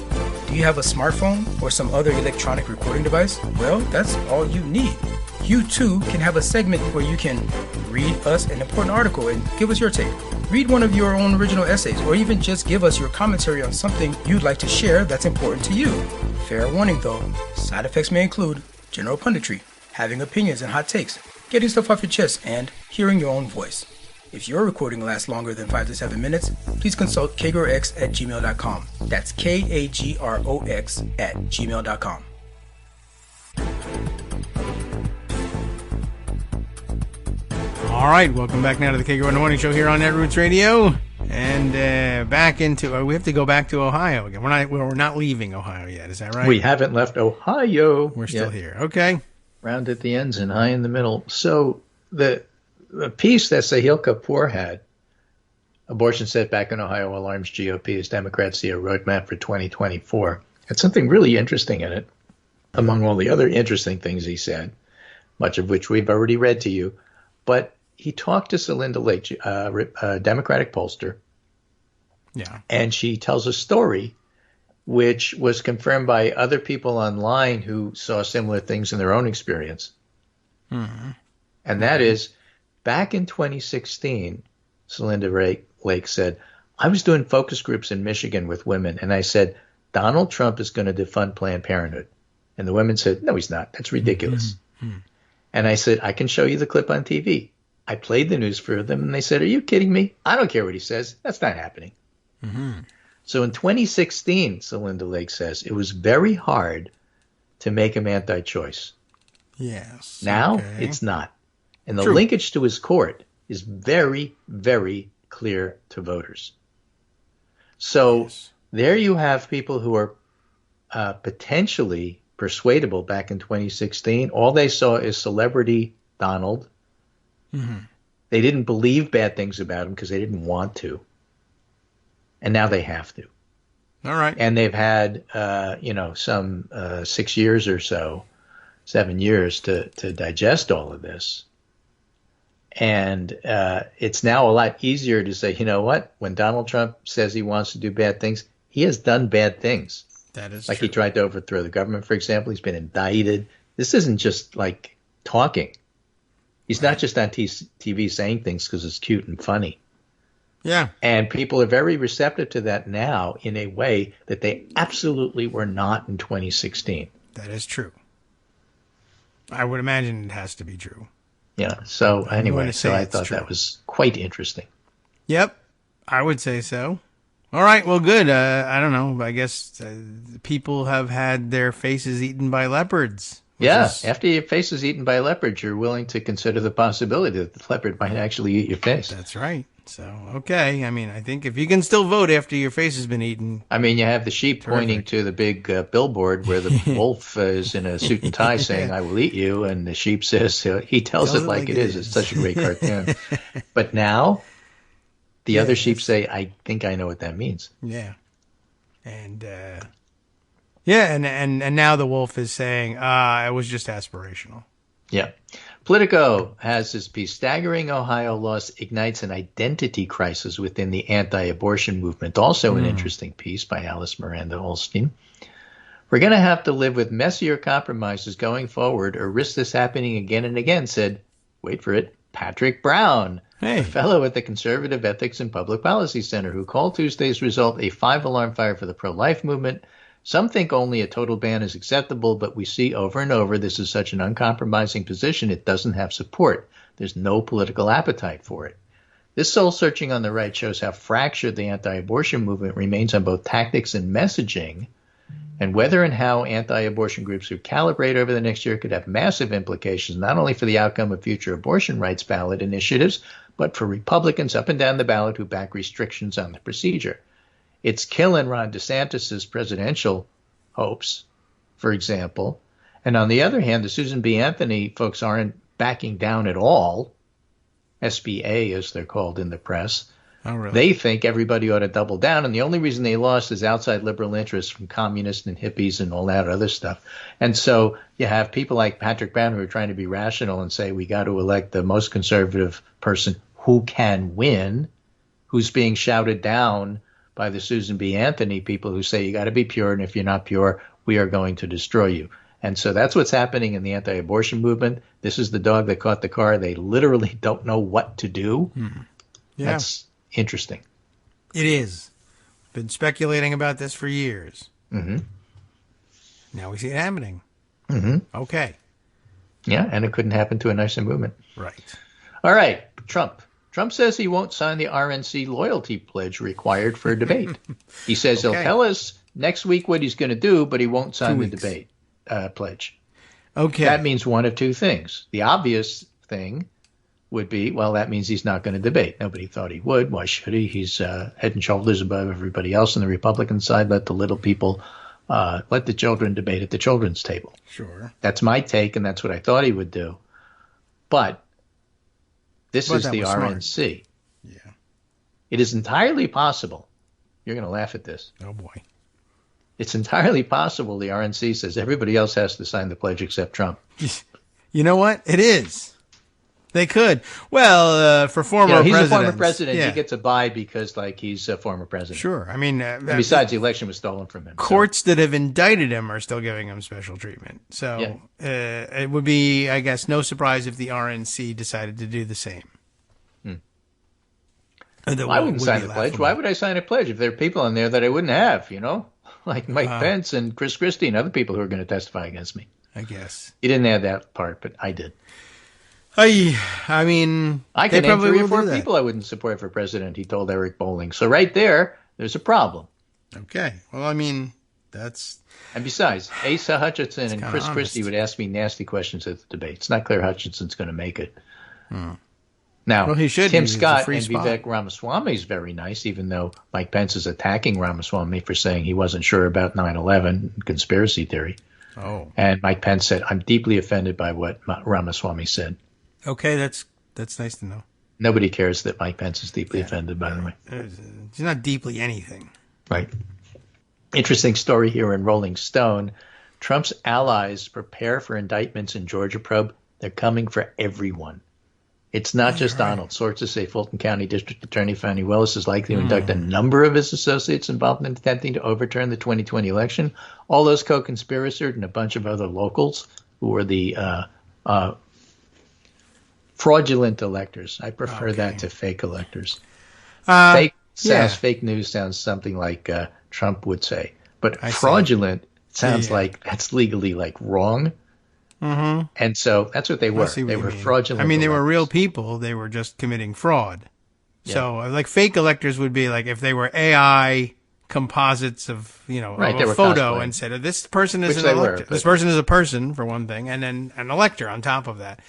Speaker 4: Do you have a smartphone or some other electronic recording device? Well, that's all you need. You too can have a segment where you can read us an important article and give us your take. Read one of your own original essays, or even just give us your commentary on something you'd like to share that's important to you. Fair warning though, side effects may include general punditry, having opinions and hot takes, getting stuff off your chest, and hearing your own voice. If your recording lasts longer than 5 to 7 minutes, please consult kagrox@gmail.com. That's KAGROX@gmail.com.
Speaker 2: All right, welcome back now to the Kagro in the Morning Show here on Netroots Radio, and back into. We have to go back to Ohio again. We're not leaving Ohio yet. Is that right?
Speaker 3: We haven't left Ohio.
Speaker 2: We're still here. Okay.
Speaker 3: Round at the ends and high in the middle. So the piece that Sahil Kapoor had, abortion setback in Ohio alarms GOP as Democrats see a roadmap for 2024. Had something really interesting in it, among all the other interesting things he said, much of which we've already read to you. But he talked to Celinda Lake, a Democratic pollster, and she tells a story which was confirmed by other people online who saw similar things in their own experience. Mm-hmm. And that is, back in 2016, Celinda Lake said, I was doing focus groups in Michigan with women, and I said, Donald Trump is going to defund Planned Parenthood. And the women said, no, he's not. That's ridiculous. Mm-hmm. And I said, I can show you the clip on TV. I played the news for them, and they said, are you kidding me? I don't care what he says. That's not happening. Mm-hmm. So in 2016, Celinda Lake says, it was very hard to make him anti-choice.
Speaker 2: Yes.
Speaker 3: Now,
Speaker 2: okay.
Speaker 3: it's not. And the
Speaker 2: True.
Speaker 3: linkage to his court is very, very clear to voters. So there you have people who are potentially persuadable back in 2016. All they saw is celebrity Donald.
Speaker 2: Mm-hmm.
Speaker 3: They didn't believe bad things about him because they didn't want to. And now they have to.
Speaker 2: All right.
Speaker 3: And they've had, some 6 years or so, 7 years to digest all of this. And it's now a lot easier to say, you know what? When Donald Trump says he wants to do bad things, he has done bad things.
Speaker 2: That is
Speaker 3: like
Speaker 2: true.
Speaker 3: He tried to overthrow the government, for example. He's been indicted. This isn't just like talking. He's not just on TV saying things because it's cute and funny.
Speaker 2: Yeah.
Speaker 3: And people are very receptive to that now in a way that they absolutely were not in 2016.
Speaker 2: That is true. I would imagine it has to be true.
Speaker 3: Yeah. So anyway, so I thought
Speaker 2: true.
Speaker 3: that was quite interesting.
Speaker 2: Yep. I would say so. All right. Well, good. I don't know. I guess people have had their faces eaten by leopards.
Speaker 3: Yeah. After your face is eaten by leopards, you're willing to consider the possibility that the leopard might actually eat your face.
Speaker 2: That's right. So, okay. I mean, I think if you can still vote after your face has been eaten.
Speaker 3: I mean, you have the sheep pointing to the big billboard where the wolf is in a suit and tie saying, I will eat you. And the sheep says, he tells it like it is. It's such a great cartoon. But now the other sheep say, I think I know what that means.
Speaker 2: Yeah. And, and now the wolf is saying, it was just aspirational.
Speaker 3: Yeah. Politico has this piece, Staggering Ohio Loss Ignites an Identity Crisis Within the Anti-Abortion Movement. Also an interesting piece by Alice Miranda Olstein. We're going to have to live with messier compromises going forward or risk this happening again and again, said, wait for it, Patrick Brown, a fellow at the Conservative Ethics and Public Policy Center, who called Tuesday's result a 5-alarm fire for the pro-life movement. Some think only a total ban is acceptable, but we see over and over this is such an uncompromising position it doesn't have support. There's no political appetite for it. This soul-searching on the right shows how fractured the anti-abortion movement remains on both tactics and messaging, and whether and how anti-abortion groups who calibrate over the next year could have massive implications not only for the outcome of future abortion rights ballot initiatives, but for Republicans up and down the ballot who back restrictions on the procedure. It's killing Ron DeSantis' presidential hopes, for example. And on the other hand, the Susan B. Anthony folks aren't backing down at all. SBA, as they're called in the press.
Speaker 2: Oh, really?
Speaker 3: They think everybody ought to double down. And the only reason they lost is outside liberal interests from communists and hippies and all that other stuff. And so you have people like Patrick Brown who are trying to be rational and say we got to elect the most conservative person who can win, who's being shouted down by the Susan B. Anthony people who say you got to be pure, and if you're not pure, we are going to destroy you. And so that's what's happening in the anti-abortion movement. This is the dog that caught the car. They literally don't know what to do.
Speaker 2: Yeah.
Speaker 3: That's interesting.
Speaker 2: It is. Been speculating about this for years.
Speaker 3: Mm-hmm.
Speaker 2: Now we see it happening.
Speaker 3: Mm-hmm.
Speaker 2: Okay.
Speaker 3: Yeah, and it couldn't happen to a nicer movement.
Speaker 2: Right.
Speaker 3: All right, Trump. Trump says he won't sign the RNC loyalty pledge required for a debate. He says he'll tell us next week what he's going to do, but he won't sign the debate pledge.
Speaker 2: Okay.
Speaker 3: That means one of two things. The obvious thing would be, well, that means he's not going to debate. Nobody thought he would. Why should he? He's head and shoulders above everybody else on the Republican side. Let the little people, let the children debate at the children's table.
Speaker 2: Sure.
Speaker 3: That's my take, and that's what I thought he would do. But this is the RNC.
Speaker 2: Yeah.
Speaker 3: It is entirely possible. You're going to laugh at this.
Speaker 2: Oh, boy.
Speaker 3: It's entirely possible the RNC says everybody else has to sign the pledge except Trump.
Speaker 2: You know what? It is. They could. Well, for former presidents.
Speaker 3: He's a former president. Yeah. He gets a bye because, he's a former president.
Speaker 2: Sure. I mean,
Speaker 3: and besides, the election was stolen from him.
Speaker 2: Courts that have indicted him are still giving him special treatment. So it would be, I guess, no surprise if the RNC decided to do the same.
Speaker 3: I wouldn't sign the pledge. Why would I sign a pledge if there are people in there that I wouldn't have, like Mike Pence and Chris Christie and other people who are going to testify against me?
Speaker 2: I guess.
Speaker 3: He didn't add that part, but I did.
Speaker 2: I mean,
Speaker 3: I can name 3 or 4 people I wouldn't support for president, he told Eric Bolling. So right there's a problem.
Speaker 2: Okay. Well, I mean,
Speaker 3: And besides, Asa Hutchinson and Chris
Speaker 2: honest.
Speaker 3: Christie would ask me nasty questions at the debate. It's not clear Hutchinson's going to make it. Now,
Speaker 2: Well, he should.
Speaker 3: Tim
Speaker 2: He's a
Speaker 3: Scott
Speaker 2: free
Speaker 3: and
Speaker 2: spot.
Speaker 3: Vivek Ramaswamy is very nice, even though Mike Pence is attacking Ramaswamy for saying he wasn't sure about 9/11 conspiracy theory.
Speaker 2: Oh,
Speaker 3: And Mike Pence said, I'm deeply offended by what Ramaswamy said.
Speaker 2: okay. That's nice to know.
Speaker 3: Nobody cares that Mike Pence is deeply offended, by the way.
Speaker 2: It's not deeply anything.
Speaker 3: Right. Interesting story here in Rolling Stone. Trump's allies prepare for indictments in Georgia probe. They're coming for everyone. It's not just Donald. Sources say Fulton County District Attorney Fani Willis is likely to induct a number of his associates involved in attempting to overturn the 2020 election. All those co-conspirators and a bunch of other locals who were the fraudulent electors. I prefer that to fake electors. Fake news sounds something like Trump would say, but fraudulent sounds like that's legally like wrong. Mm-hmm. And so that's what they were. They were fraudulent.
Speaker 2: I mean, they were
Speaker 3: electors.
Speaker 2: real people. They were just committing fraud. Yeah. So, like, fake electors would be like if they were AI composites of, of a photo and said, this person is an elector. This person is a person, for one thing, and then an elector on top of that.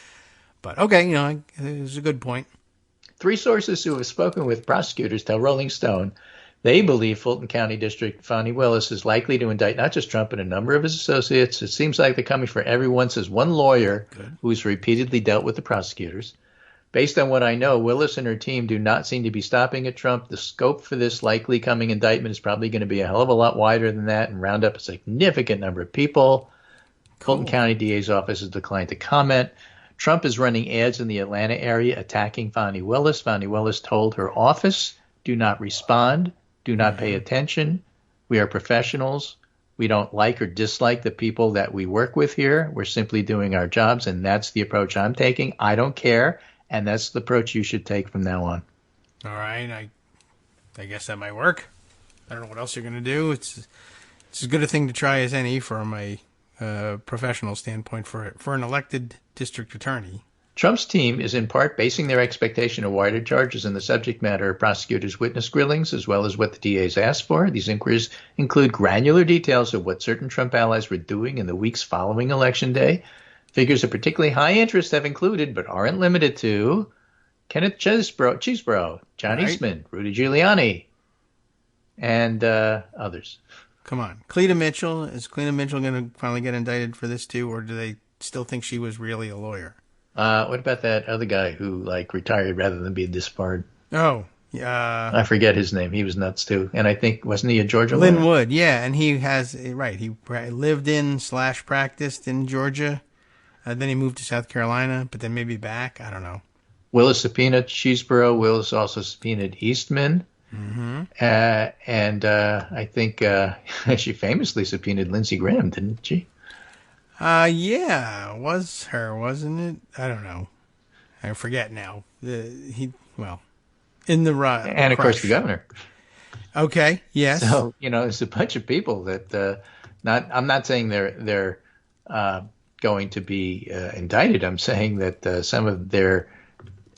Speaker 2: But, okay, it's a good point.
Speaker 3: 3 sources who have spoken with prosecutors tell Rolling Stone they believe Fulton County District Fani Willis is likely to indict not just Trump, but a number of his associates. It seems like they're coming for everyone, says one lawyer who's repeatedly dealt with the prosecutors. Based on what I know, Willis and her team do not seem to be stopping at Trump. The scope for this likely coming indictment is probably going to be a hell of a lot wider than that and round up a significant number of people. Fulton County DA's office has declined to comment. Trump is running ads in the Atlanta area attacking Fani Willis. Fani Willis told her office, do not respond. Do not pay attention. We are professionals. We don't like or dislike the people that we work with here. We're simply doing our jobs, and that's the approach I'm taking. I don't care, and that's the approach you should take from now on.
Speaker 2: All right. I guess that might work. I don't know what else you're going to do. It's as good a thing to try as any from a professional standpoint for an elected district attorney.
Speaker 3: Trump's team is in part basing their expectation of wider charges in the subject matter of prosecutors' witness grillings, as well as what the DAs asked for. These inquiries include granular details of what certain Trump allies were doing in the weeks following Election Day. Figures of particularly high interest have included, but aren't limited to, Kenneth Chesebro, John Eastman, Rudy Giuliani, and others.
Speaker 2: Come on. Cleta Mitchell. Is Cleta Mitchell going to finally get indicted for this too, or do they still think she was really a lawyer?
Speaker 3: What about that other guy who retired rather than be disbarred?
Speaker 2: Oh, yeah.
Speaker 3: I forget his name. He was nuts too. And I think, wasn't he a Georgia
Speaker 2: lawyer?
Speaker 3: Lynn
Speaker 2: Wood, yeah. And he has, he lived in / practiced in Georgia. Then he moved to South Carolina, but then maybe back. I don't know.
Speaker 3: Willis subpoenaed Chesebro. Willis also subpoenaed Eastman. Mm-hmm. And I think she famously subpoenaed Lindsey Graham, didn't she?
Speaker 2: Yeah, it was her, wasn't it? I don't know. I forget now. In the right.
Speaker 3: And of course the governor.
Speaker 2: Okay. Yes.
Speaker 3: So, there's a bunch of people that I'm not saying they're going to be indicted. I'm saying that some of their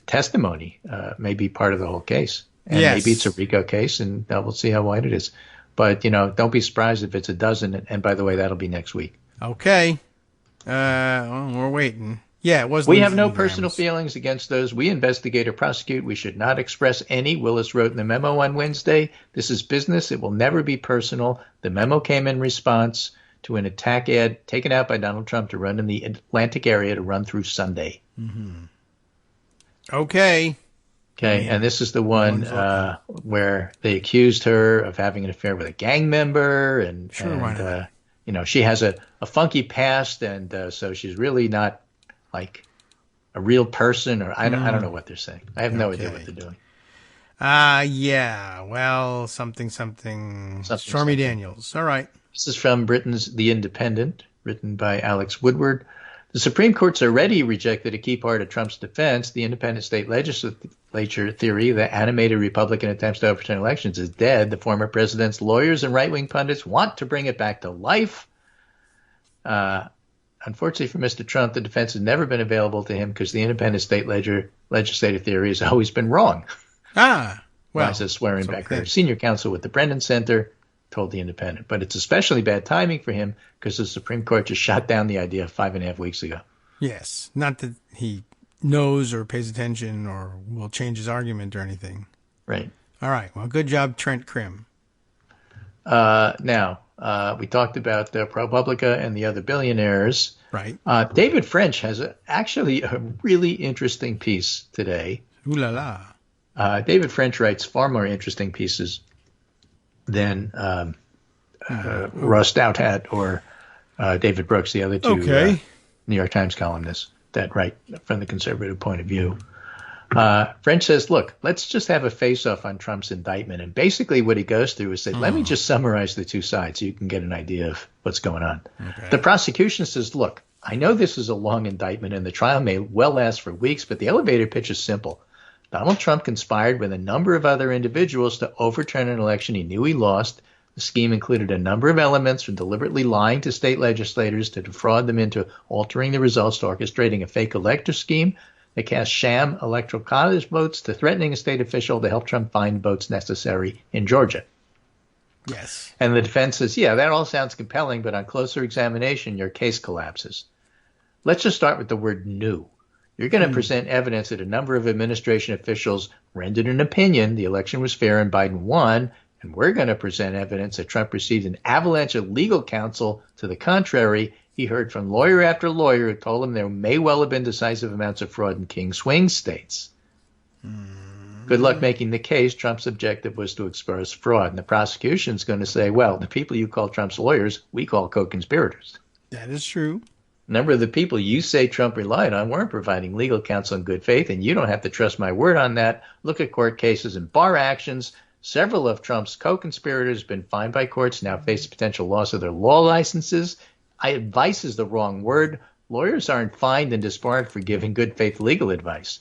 Speaker 3: testimony may be part of the whole case. And maybe it's a RICO case, and we'll see how wide it is. But, don't be surprised if it's a dozen. And by the way, that'll be next week.
Speaker 2: Okay. We're waiting. Yeah, it was.
Speaker 3: We have no personal feelings against those we investigate or prosecute. We should not express any, Willis wrote in the memo on Wednesday. This is business. It will never be personal. The memo came in response to an attack ad taken out by Donald Trump to run in the Atlantic area to run through Sunday.
Speaker 2: Mm-hmm. Okay.
Speaker 3: Okay, and this is the one where they accused her of having an affair with a gang member, and she has a funky past, and so she's really not like a real person, or I don't know what they're saying. I have no idea what they're doing.
Speaker 2: Yeah. Well, something. Stormy Daniels. All right.
Speaker 3: This is from Britain's The Independent, written by Alex Woodward. The Supreme Court's already rejected a key part of Trump's defense. The independent state legislature theory that animated Republican attempts to overturn elections is dead. The former president's lawyers and right-wing pundits want to bring it back to life. Unfortunately for Mr. Trump, the defense has never been available to him because the independent state legislative theory has always been wrong.
Speaker 2: Well,
Speaker 3: Liza swearing back there. Senior counsel with the Brennan Center told The Independent. But it's especially bad timing for him because the Supreme Court just shot down the idea 5.5 weeks ago.
Speaker 2: Yes. Not that he knows or pays attention or will change his argument or anything.
Speaker 3: Right.
Speaker 2: All right. Well, good job, Trent Krim.
Speaker 3: Now, we talked about ProPublica and the other billionaires.
Speaker 2: Right.
Speaker 3: David French has actually a really interesting piece today.
Speaker 2: Ooh la la.
Speaker 3: David French writes far more interesting pieces than Russ Douthat or David Brooks, the other two New York Times columnists that write from the conservative point of view. French says, look, let's just have a face-off on Trump's indictment. And basically what he goes through is let me just summarize the two sides so you can get an idea of what's going on. Okay. The prosecution says, look, I know this is a long indictment and the trial may well last for weeks, but the elevator pitch is simple. Donald Trump conspired with a number of other individuals to overturn an election he knew he lost. The scheme included a number of elements from deliberately lying to state legislators to defraud them into altering the results to orchestrating a fake elector scheme. They cast sham electoral college votes to threatening a state official to help Trump find votes necessary in Georgia.
Speaker 2: Yes.
Speaker 3: And the defense says, yeah, that all sounds compelling, but on closer examination, your case collapses. Let's just start with the word new. You're going to present evidence that a number of administration officials rendered an opinion the election was fair and Biden won, and we're going to present evidence that Trump received an avalanche of legal counsel to the contrary. He heard from lawyer after lawyer who told him there may well have been decisive amounts of fraud in King swing states. Good luck making the case. Trump's objective was to expose fraud. And the prosecution's going to say, well, the people you call Trump's lawyers, we call co-conspirators.
Speaker 2: That is true.
Speaker 3: A number of the people you say Trump relied on weren't providing legal counsel in good faith, and you don't have to trust my word on that. Look at court cases and bar actions. Several of Trump's co-conspirators have been fined by courts, now face potential loss of their law licenses. Advice is the wrong word. Lawyers aren't fined and disbarred for giving good faith legal advice,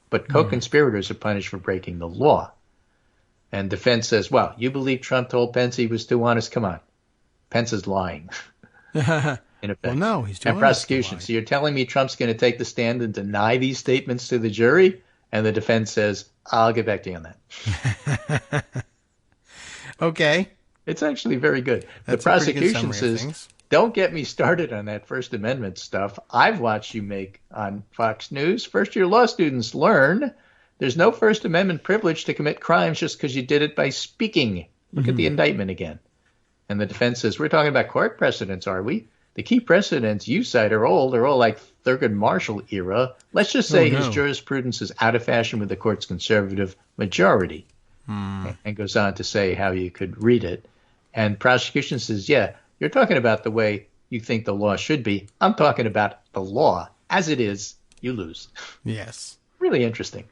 Speaker 3: but co-conspirators are punished for breaking the law. And defense says, well, you believe Trump told Pence he was too honest? Come on. Pence is lying. In effect.
Speaker 2: Well, no, he's too honest.
Speaker 3: And prosecution. So you're telling me Trump's going to take the stand and deny these statements to the jury? And the defense says, I'll get back to you on that.
Speaker 2: Okay.
Speaker 3: It's actually very good.
Speaker 2: That's
Speaker 3: the prosecution says, don't get me started on that First Amendment stuff. I've watched you make on Fox News. First-year law students learn there's no First Amendment privilege to commit crimes just because you did it by speaking. Look at the indictment again. And the defense says, we're talking about court precedents, are we? The key precedents you cite are old. They're all like Thurgood Marshall era. Let's just say his jurisprudence is out of fashion with the court's conservative majority. And goes on to say how you could read it. And prosecution says, yeah, you're talking about the way you think the law should be. I'm talking about the law. As it is, you lose.
Speaker 2: Yes.
Speaker 3: Really interesting.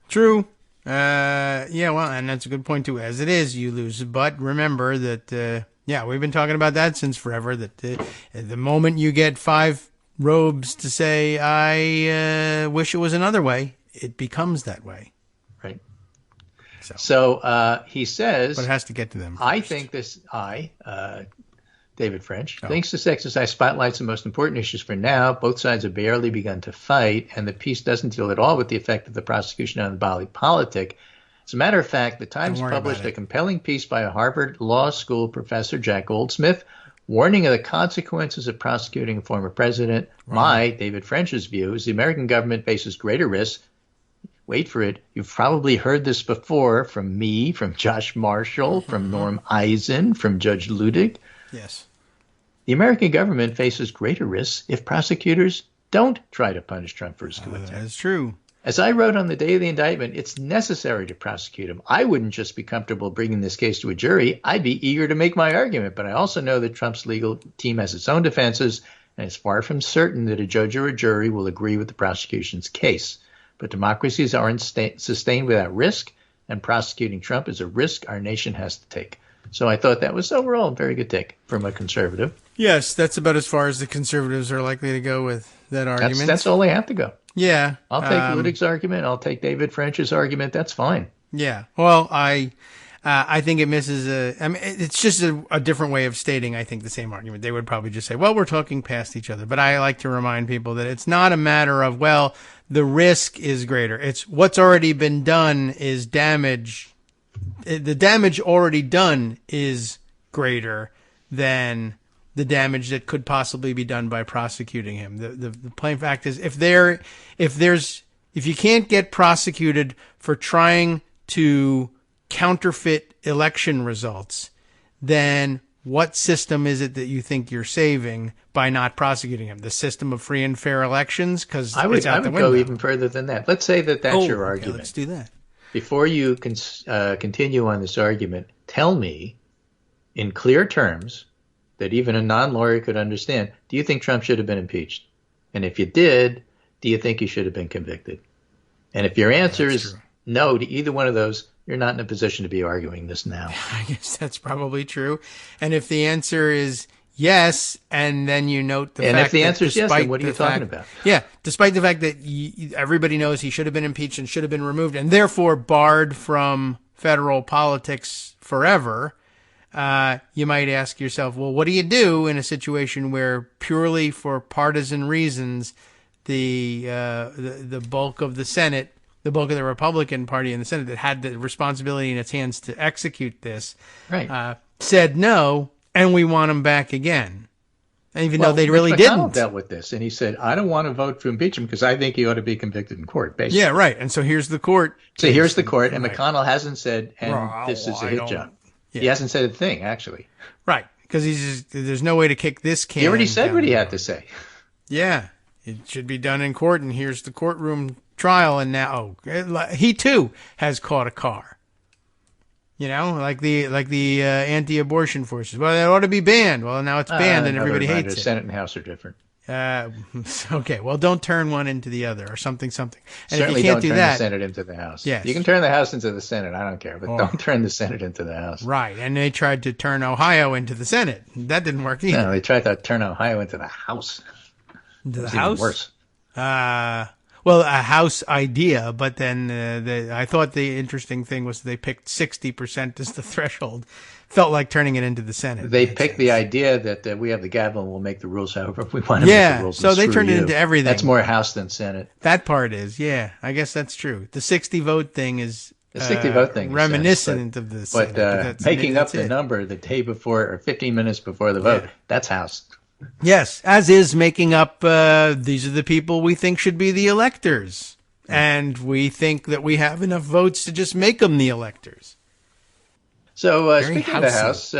Speaker 2: True. Yeah, well, and that's a good point, too. As it is, you lose. But remember that, we've been talking about that since forever, that the moment you get 5 robes to say, I wish it was another way, it becomes that way.
Speaker 3: Right. So he says...
Speaker 2: But it has to get to them first.
Speaker 3: I think this... David French, thinks this exercise spotlights the most important issues for now. Both sides have barely begun to fight, and the piece doesn't deal at all with the effect of the prosecution on body politic. As a matter of fact, the Times published a compelling piece by a Harvard Law School professor, Jack Goldsmith, warning of the consequences of prosecuting a former president. David French's view, is the American government faces greater risks. Wait for it. You've probably heard this before from me, from Josh Marshall, from Norm Eisen, from Judge Ludig.
Speaker 2: Yes.
Speaker 3: The American government faces greater risks if prosecutors don't try to punish Trump for his coup attempt.
Speaker 2: That is true.
Speaker 3: As I wrote on the day of the indictment, it's necessary to prosecute him. I wouldn't just be comfortable bringing this case to a jury. I'd be eager to make my argument. But I also know that Trump's legal team has its own defenses, and it's far from certain that a judge or a jury will agree with the prosecution's case. But democracies aren't sustained without risk, and prosecuting Trump is a risk our nation has to take. So I thought that was overall a very good take from a conservative.
Speaker 2: Yes, that's about as far as the conservatives are likely to go with that argument.
Speaker 3: That's all they have to go.
Speaker 2: Yeah.
Speaker 3: I'll take Ludig's argument. I'll take David French's argument. That's fine.
Speaker 2: Yeah. Well, I think it misses it's just a different way of stating, I think, the same argument. They would probably just say, well, we're talking past each other. But I like to remind people that it's not a matter of, well, the risk is greater. It's what's already been done is damage. The damage already done is greater than the damage that could possibly be done by prosecuting him. The plain fact is, if you can't get prosecuted for trying to counterfeit election results, then what system is it that you think you're saving by not prosecuting him? The system of free and fair elections? Because
Speaker 3: I would go even further than that. Let's say that's your argument.
Speaker 2: Let's do that.
Speaker 3: Before you continue on this argument, tell me in clear terms that even a non-lawyer could understand, do you think Trump should have been impeached? And if you did, do you think he should have been convicted? And if your answer is no to either one of those, you're not in a position to be arguing this now.
Speaker 2: I guess that's probably true. And if the answer is yes, and then you note the fact that...
Speaker 3: And if the answer is yes, then what are you talking about?
Speaker 2: Yeah, despite the fact that everybody knows he should have been impeached and should have been removed, and therefore barred from federal politics forever, you might ask yourself, well, what do you do in a situation where purely for partisan reasons, the bulk of the Senate, the bulk of the Republican Party in the Senate that had the responsibility in its hands to execute this, said no, and we want him back again. And even though they really didn't.
Speaker 3: Dealt with this, and he said, I don't want to vote to impeach him because I think he ought to be convicted in court, basically.
Speaker 2: Yeah, right. And so here's the court.
Speaker 3: So here's the court, and McConnell hasn't said, this is a hit job. Yeah. He hasn't said a thing, actually.
Speaker 2: Right, because there's no way to kick this can.
Speaker 3: He already said what he had to say.
Speaker 2: Yeah, it should be done in court, and here's the courtroom trial, and now he too has caught a car. You know, like the anti-abortion forces. Well, it ought to be banned. Well, now it's banned, and everybody hates it.
Speaker 3: Senate and House are different.
Speaker 2: Okay, well, don't turn one into the other, or something. And
Speaker 3: certainly
Speaker 2: if you can't
Speaker 3: don't turn
Speaker 2: the
Speaker 3: Senate into the House.
Speaker 2: Yes.
Speaker 3: You can turn the House into the Senate. I don't care, but don't turn the Senate into the House.
Speaker 2: Right, and they tried to turn Ohio into the Senate. That didn't work either.
Speaker 3: No, they tried to turn Ohio into the House.
Speaker 2: Into the House?
Speaker 3: Even worse.
Speaker 2: Well, a House idea, but then I thought the interesting thing was they picked 60% as the threshold. Felt like turning it into the Senate.
Speaker 3: They picked the idea that we have the gavel and we'll make the rules however we want to make the rules.
Speaker 2: So they turned it into everything.
Speaker 3: That's more House than Senate.
Speaker 2: That part is, yeah. I guess that's true. The 60 vote thing is
Speaker 3: the 60 vote thing
Speaker 2: reminiscent of the Senate.
Speaker 3: But making up the number the day before or 15 minutes before the vote, that's House.
Speaker 2: Yes, as is making up these are the people we think should be the electors. And we think that we have enough votes to just make them the electors.
Speaker 3: So speaking of the House,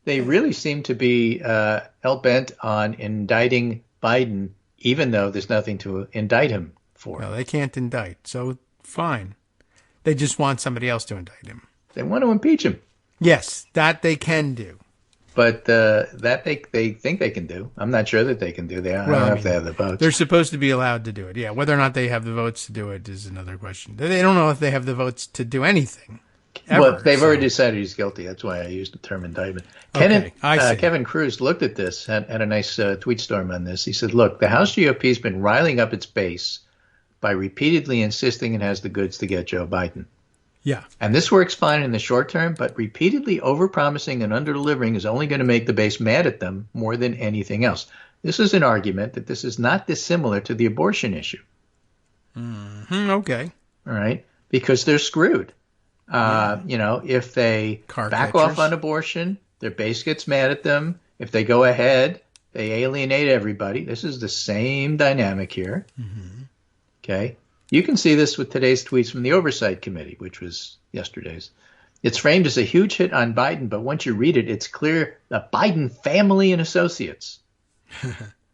Speaker 3: they really seem to be hell-bent on indicting Biden, even though there's nothing to indict him for.
Speaker 2: Well, they can't indict, so fine. They just want somebody else to indict him.
Speaker 3: They want to impeach him.
Speaker 2: Yes, that they can do.
Speaker 3: But that they think they can do. I'm not sure that they can do. I don't know if they have the votes.
Speaker 2: They're supposed to be allowed to do it. Yeah, whether or not they have the votes to do it is another question. They don't know if they have the votes to do anything.
Speaker 3: Well, they've already decided he's guilty. That's why I used the term indictment. Kevin Cruz looked at this, had a nice tweet storm on this. He said, look, the House GOP has been riling up its base by repeatedly insisting it has the goods to get Joe Biden.
Speaker 2: Yeah.
Speaker 3: And this works fine in the short term, but repeatedly overpromising and underdelivering is only going to make the base mad at them more than anything else. This is an argument that this is not dissimilar to the abortion issue.
Speaker 2: Okay.
Speaker 3: All right. Because they're screwed. If they back off on abortion, their base gets mad at them. If they go ahead, they alienate everybody. This is the same dynamic here. Mm-hmm. Okay. You can see this with today's tweets from the Oversight Committee, which was yesterday's. It's framed as a huge hit on Biden, but once you read it, it's clear the Biden family and associates.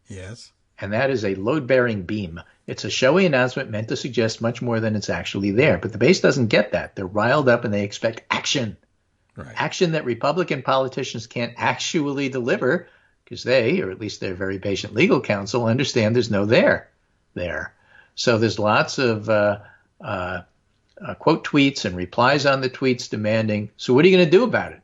Speaker 2: Yes.
Speaker 3: And that is a load-bearing beam. It's a showy announcement meant to suggest much more than it's actually there. But the base doesn't get that. They're riled up and they expect action. Right. Action that Republican politicians can't actually deliver because they, or at least their very patient legal counsel, understand there's no there. So there's lots of quote tweets and replies on the tweets demanding, so what are you going to do about it?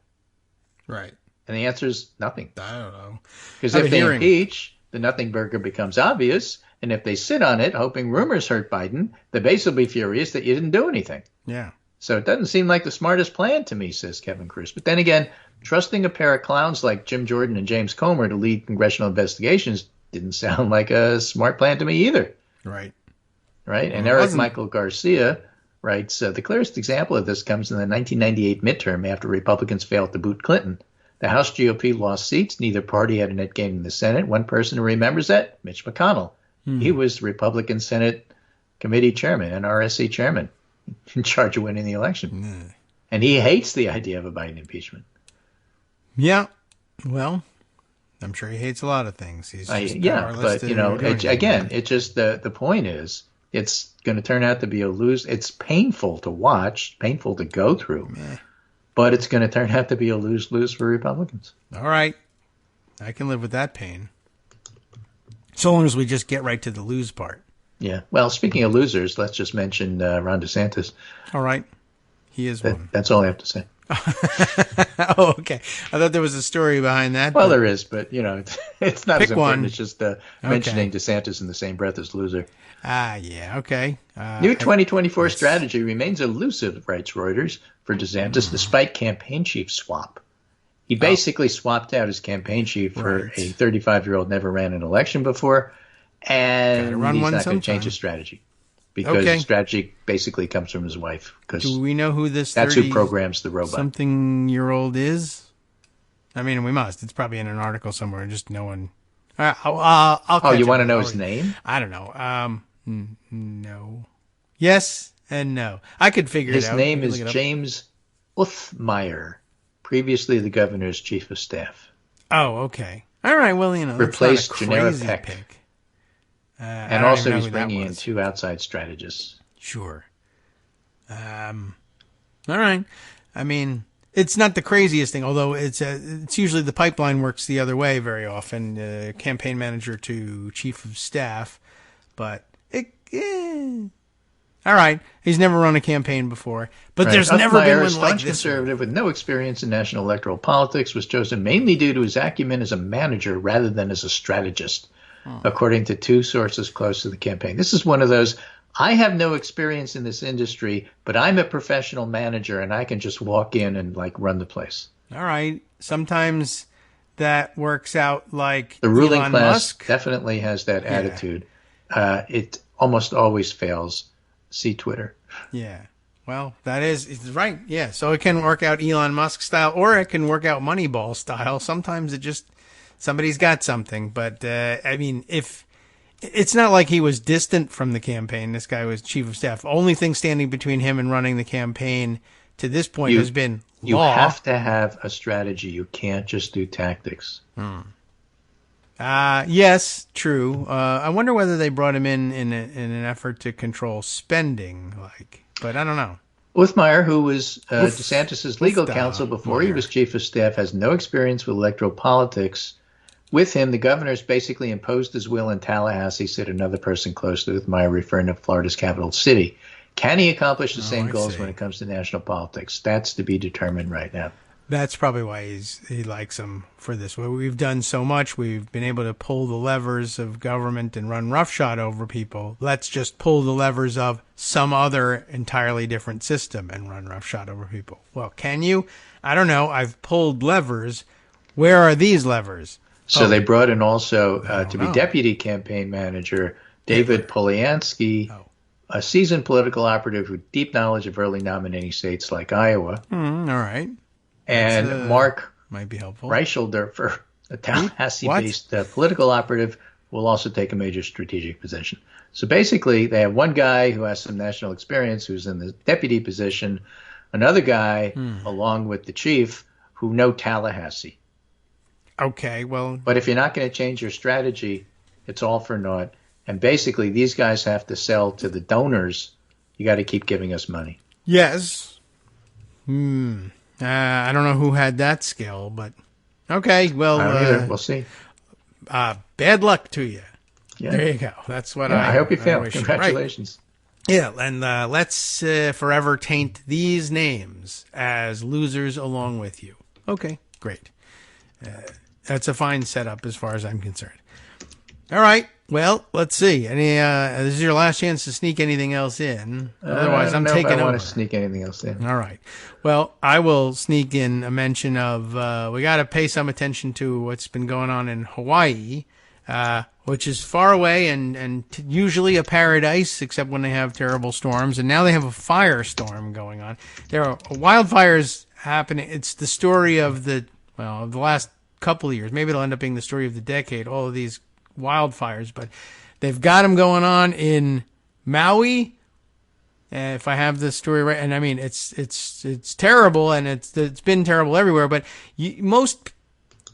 Speaker 2: Right.
Speaker 3: And the answer is nothing.
Speaker 2: I don't know.
Speaker 3: Because if they impeach, the nothing burger becomes obvious. And if they sit on it, hoping rumors hurt Biden, the base will be furious that you didn't do anything.
Speaker 2: Yeah.
Speaker 3: So it doesn't seem like the smartest plan to me, says Kevin Cruz. But then again, trusting a pair of clowns like Jim Jordan and James Comer to lead congressional investigations didn't sound like a smart plan to me either.
Speaker 2: Right.
Speaker 3: And Eric Michael Garcia writes, the clearest example of this comes in the 1998 midterm after Republicans failed to boot Clinton. The House GOP lost seats. Neither party had a net gain in the Senate. One person who remembers that, Mitch McConnell. He was Republican Senate Committee Chairman and RSC Chairman in charge of winning the election. And he hates the idea of a Biden impeachment.
Speaker 2: Yeah. Well, I'm sure he hates a lot of things. He's just
Speaker 3: but, it's just the point is it's going to turn out to be a lose. It's painful to watch, painful to go through, but it's going to turn out to be a lose-lose for Republicans.
Speaker 2: All right. I can live with that pain. So long as we just get right to the lose part.
Speaker 3: Yeah. Well, speaking of losers, let's just mention Ron DeSantis.
Speaker 2: All right. He is one.
Speaker 3: That's all I have to say.
Speaker 2: Oh, okay. I thought there was a story behind that.
Speaker 3: Well, there is, but, it's not as important.
Speaker 2: One.
Speaker 3: It's just mentioning DeSantis in the same breath as loser.
Speaker 2: Yeah, okay.
Speaker 3: New 2024 strategy remains elusive, writes Reuters, for DeSantis, despite campaign chief swap. He basically swapped out his campaign chief for a 35-year-old never ran an election before, and he's not going to change his strategy. Because the strategy basically comes from his wife.
Speaker 2: Do we know who this
Speaker 3: that's who programs the robot.
Speaker 2: Something-year-old is? I mean, we must. It's probably in an article somewhere. Just no one. I'll
Speaker 3: you want to know his name?
Speaker 2: I don't know. No. Yes and no. I could figure it out.
Speaker 3: His name is James Uthmeyer, previously the governor's chief of staff.
Speaker 2: Oh, okay. All right. Well,
Speaker 3: replaced Janera Peck.
Speaker 2: Pick.
Speaker 3: And also he's bringing in 2 outside strategists.
Speaker 2: Sure. All right. I mean, it's not the craziest thing, although it's usually the pipeline works the other way very often, campaign manager to chief of staff. But, all right. He's never run a campaign before. But there's never been one like this.
Speaker 3: Conservative with no experience in national electoral politics, was chosen mainly due to his acumen as a manager rather than as a strategist. According to 2 sources close to the campaign. This is one of those, I have no experience in this industry, but I'm a professional manager and I can just walk in and run the place.
Speaker 2: All right. Sometimes that works out like
Speaker 3: the ruling
Speaker 2: Elon
Speaker 3: class
Speaker 2: Musk
Speaker 3: definitely has that attitude. It almost always fails. See Twitter.
Speaker 2: Yeah. Well, that is right. Yeah. So it can work out Elon Musk style or it can work out Moneyball style. Sometimes it just... Somebody's got something, but I mean, if it's not like he was distant from the campaign, this guy was chief of staff. Only thing standing between him and running the campaign to this point has been law.
Speaker 3: You have to have a strategy. You can't just do tactics.
Speaker 2: Yes, true. I wonder whether they brought him in an effort to control spending, but I don't know.
Speaker 3: Uthmeyer, who was DeSantis' legal counsel before he was chief of staff, has no experience with electoral politics. With him, the governor's basically imposed his will in Tallahassee, said another person close to Uthmeyer, referring to Florida's capital city. Can he accomplish the same goals when it comes to national politics? That's to be determined right now.
Speaker 2: That's probably why he likes him for this. Well, we've done so much. We've been able to pull the levers of government and run roughshod over people. Let's just pull the levers of some other entirely different system and run roughshod over people. Well, can you? I don't know. I've pulled levers. Where are these levers?
Speaker 3: So they brought in also to be deputy campaign manager David Polyansky, a seasoned political operative with deep knowledge of early nominating states like Iowa.
Speaker 2: All right.
Speaker 3: And Mark
Speaker 2: might be helpful.
Speaker 3: Reichelder, a Tallahassee-based political operative, will also take a major strategic position. So basically, they have one guy who has some national experience who's in the deputy position, another guy, along with the chief, who know Tallahassee.
Speaker 2: Okay, well...
Speaker 3: But if you're not going to change your strategy, it's all for naught. And basically, these guys have to sell to the donors. You got to keep giving us money.
Speaker 2: Yes. I don't know who had that skill, but... Okay, well...
Speaker 3: I don't either. We'll see.
Speaker 2: Bad luck to you.
Speaker 3: Yeah.
Speaker 2: There you go. That's what
Speaker 3: I hope you fail. Congratulations.
Speaker 2: Right. Yeah, and let's forever taint these names as losers along with you. Okay, great. That's a fine setup as far as I'm concerned. All right. Well, let's see. This is your last chance to sneak anything else in. Otherwise, I'm taking over.
Speaker 3: I want to sneak anything else in.
Speaker 2: All right. Well, I will sneak in a mention of we got to pay some attention to what's been going on in Hawaii, which is far away and usually a paradise, except when they have terrible storms. And now they have a firestorm going on. There are wildfires happening. It's the story of the of the last couple of years. Maybe it'll end up being the story of the decade, all of these wildfires. But they've got them going on in Maui, if I have this story right. And I mean, it's terrible, and it's been terrible everywhere. But most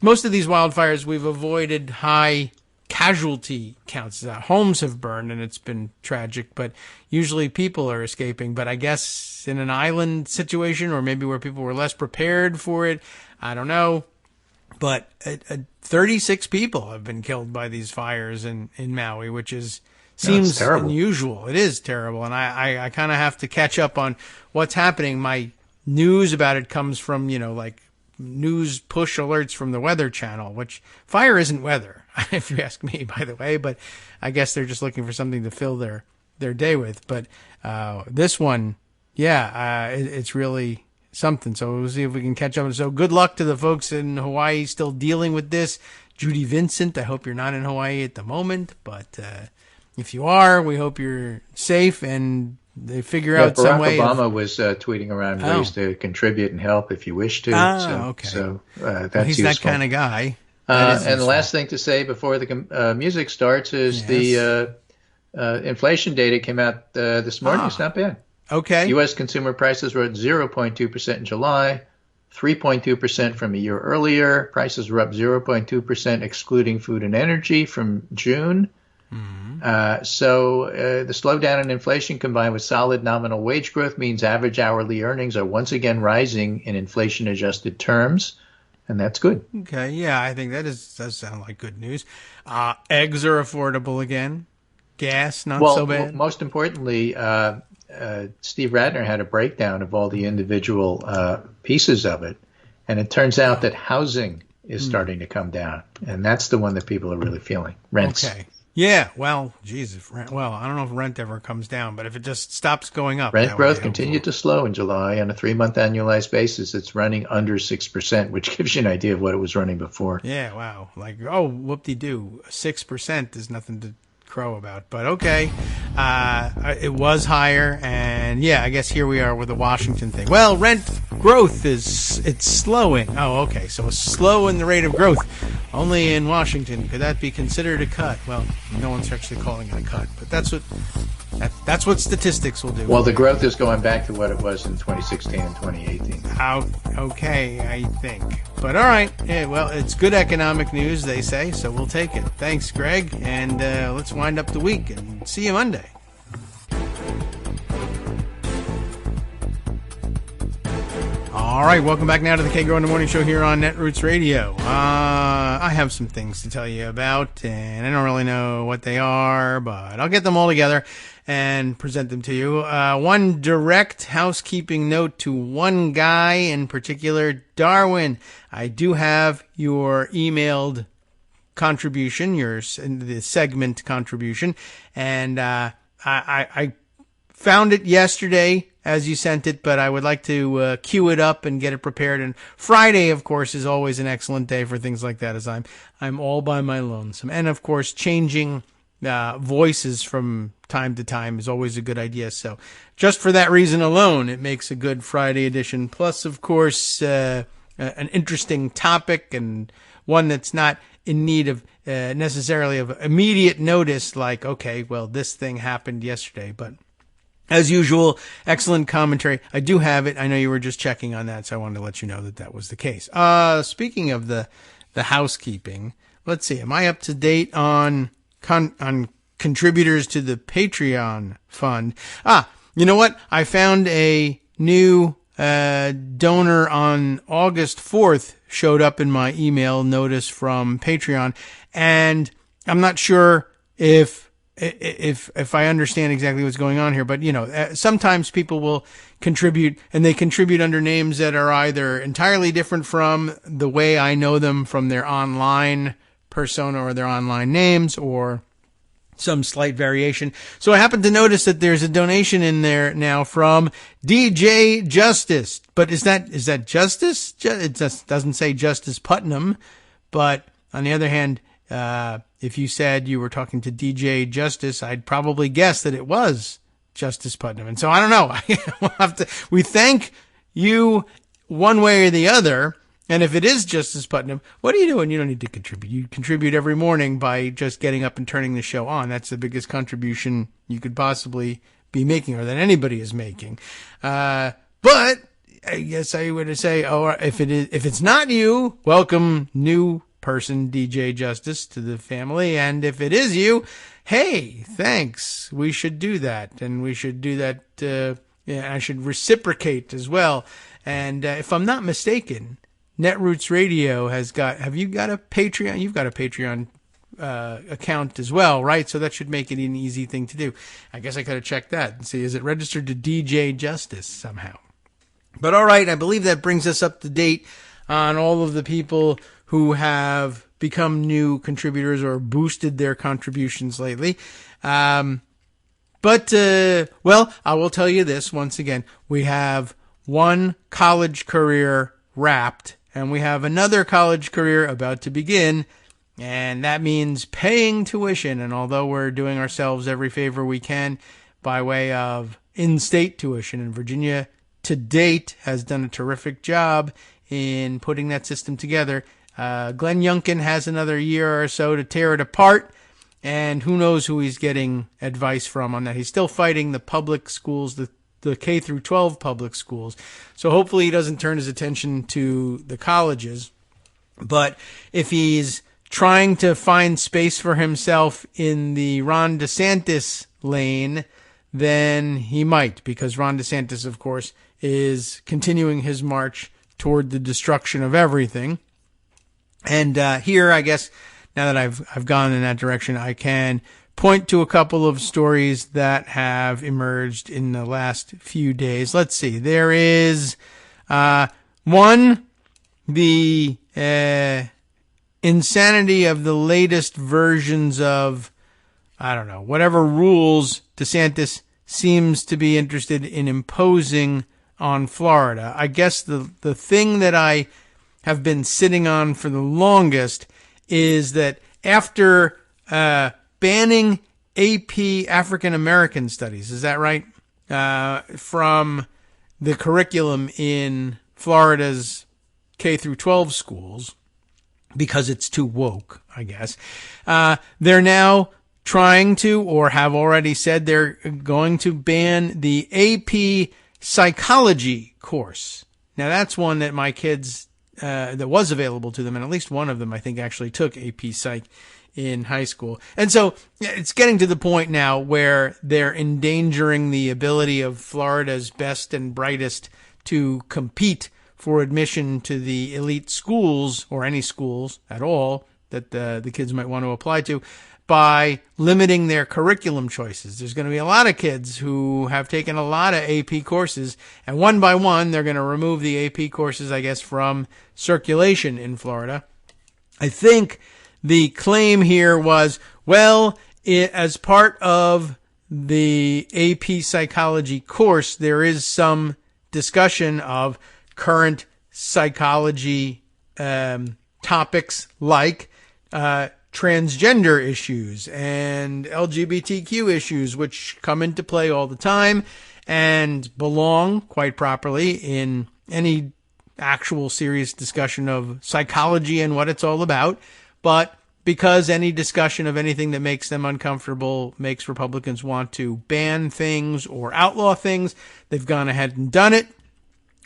Speaker 2: of these wildfires, we've avoided high casualty counts. Homes have burned, and it's been tragic, but usually people are escaping. But I guess in an island situation, or maybe where people were less prepared for it, I don't know. But 36 people have been killed by these fires in Maui, which seems unusual. It is terrible, and I kind of have to catch up on what's happening. My news about it comes from, like news push alerts from the Weather Channel, which fire isn't weather, if you ask me, by the way, but I guess they're just looking for something to fill their day with. But this one, it's really something. So we'll see if we can catch up. So good luck to the folks in Hawaii still dealing with this. Judy Vincent, I hope you're not in Hawaii at the moment, but if you are, we hope you're safe and they figure out some way.
Speaker 3: Barack Obama was tweeting around ways to contribute and help if you wish to.
Speaker 2: Okay.
Speaker 3: So that's
Speaker 2: he's
Speaker 3: useful.
Speaker 2: That kind of guy.
Speaker 3: And the last thing to say before the music starts is the inflation data came out this morning. It's not bad.
Speaker 2: Okay.
Speaker 3: U.S. consumer prices were at 0.2% in July, 3.2% from a year earlier. Prices were up 0.2% excluding food and energy from June. Mm-hmm. So the slowdown in inflation combined with solid nominal wage growth means average hourly earnings are once again rising in inflation-adjusted terms, and that's good.
Speaker 2: Okay, yeah, I think does sound like good news. Eggs are affordable again. Gas, not so bad.
Speaker 3: Well, most importantly, Steve Ratner had a breakdown of all the individual pieces of it, and it turns out that housing is starting to come down, and that's the one that people are really feeling. Rents.
Speaker 2: Okay. Yeah, well, Jesus. I don't know if rent ever comes down, but if it just stops going up.
Speaker 3: Rent growth continued to slow in July. On a 3-month annualized basis, it's running under 6%, which gives you an idea of what it was running before.
Speaker 2: Yeah, wow. Like, whoop-de-doo. 6% is nothing to crow about, but okay. It was higher, and I guess here we are with the Washington thing. Well, rent growth it's slowing. Oh, okay, so it's slow in the rate of growth only in Washington. Could that be considered a cut? Well, no one's actually calling it a cut, but that's what statistics will do.
Speaker 3: Well, the growth is going back to what it was in 2016 and 2018.
Speaker 2: Okay, I think. But all right, well, it's good economic news, they say, so we'll take it. Thanks, Greg, and let's wind up the week and see you Monday. All right, welcome back now to the Kagro in the Morning Show here on Netroots Radio. I have some things to tell you about, and I don't really know what they are, but I'll get them all together and present them to you. One direct housekeeping note to one guy in particular, Darwin. I do have your emailed contribution, the segment contribution, and I found it yesterday as you sent it, but I would like to queue it up and get it prepared. And Friday, of course, is always an excellent day for things like that, as I'm all by my lonesome. And of course, changing voices from time to time is always a good idea. So just for that reason alone, it makes a good Friday edition. Plus, of course, an interesting topic and one that's not in need of necessarily of immediate notice, like, okay, well, this thing happened yesterday, but as usual, excellent commentary. I do have it. I know you were just checking on that, so I wanted to let you know that was the case. Speaking of the housekeeping, let's see. Am I up to date on contributors to the Patreon fund? You know what? I found a new donor on August 4th showed up in my email notice from Patreon, and I'm not sure if I understand exactly what's going on here, but sometimes people will contribute, and they contribute under names that are either entirely different from the way I know them from their online persona or their online names, or some slight variation. So I happen to notice that there's a donation in there now from DJ Justice. But is that Justice? It just doesn't say Justice Putnam. But on the other hand, if you said you were talking to DJ Justice, I'd probably guess that it was Justice Putnam. And so I don't know. We thank you one way or the other. And if it is Justice Putnam, what are you doing? You don't need to contribute. You contribute every morning by just getting up and turning the show on. That's the biggest contribution you could possibly be making, or that anybody is making. But I guess I would say, if it's not you, welcome new person, DJ Justice, to the family. And if it is you, hey, thanks. We should do that. And we should do that. I should reciprocate as well. And if I'm not mistaken, Netroots Radio have you got a Patreon? You've got a Patreon account as well, right? So that should make it an easy thing to do. I guess I could have checked that and see, is it registered to DJ Justice somehow? But all right, I believe that brings us up to date on all of the people who have become new contributors or boosted their contributions lately. Well, I will tell you this once again. We have one college career wrapped, and we have another college career about to begin, and that means paying tuition. And although we're doing ourselves every favor we can by way of in-state tuition, and Virginia to date has done a terrific job in putting that system together, Glenn Youngkin has another year or so to tear it apart, and who knows who he's getting advice from on that. He's still fighting the public schools, the K through 12 public schools. So hopefully he doesn't turn his attention to the colleges. But if he's trying to find space for himself in the Ron DeSantis lane, then he might, because Ron DeSantis, of course, is continuing his march toward the destruction of everything. And here, I guess, now that I've gone in that direction, I can point to a couple of stories that have emerged in the last few days. Let's see. There is one, the insanity of the latest versions of, I don't know, whatever rules DeSantis seems to be interested in imposing on Florida. I guess the thing that I have been sitting on for the longest is that after banning AP African American Studies, is that right? From the curriculum in Florida's K through 12 schools, because it's too woke, I guess. They're now trying to, or have already said they're going to ban the AP Psychology course. Now that's one that my kids, that was available to them, and at least one of them I think actually took AP Psych in high school. And so it's getting to the point now where they're endangering the ability of Florida's best and brightest to compete for admission to the elite schools, or any schools at all that the kids might want to apply to, by limiting their curriculum choices. There's going to be a lot of kids who have taken a lot of AP courses, and one by one they're going to remove the AP courses, I guess, from circulation in Florida. I think the claim here was, as part of the AP Psychology course, there is some discussion of current psychology topics like transgender issues and LGBTQ issues, which come into play all the time and belong quite properly in any actual serious discussion of psychology and what it's all about. But because any discussion of anything that makes them uncomfortable makes Republicans want to ban things or outlaw things, they've gone ahead and done it.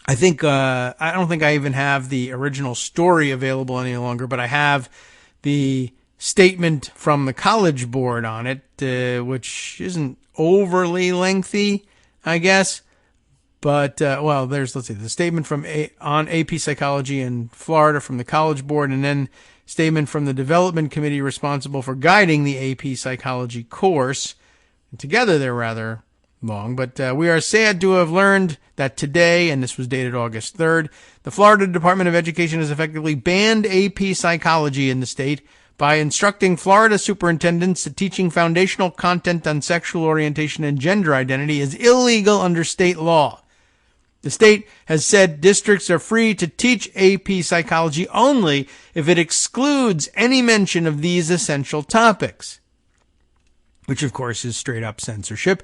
Speaker 2: I think, I don't think I even have the original story available any longer, but I have the statement from the College Board on it, which isn't overly lengthy, I guess. But, let's see, the statement on AP Psychology in Florida from the College Board, and then statement from the Development Committee responsible for guiding the AP Psychology course. And together they're rather long, but we are sad to have learned that today, and this was dated August 3rd, the Florida Department of Education has effectively banned AP Psychology in the state by instructing Florida superintendents that teaching foundational content on sexual orientation and gender identity is illegal under state law. The state has said districts are free to teach AP Psychology only if it excludes any mention of these essential topics. which of course is straight up censorship.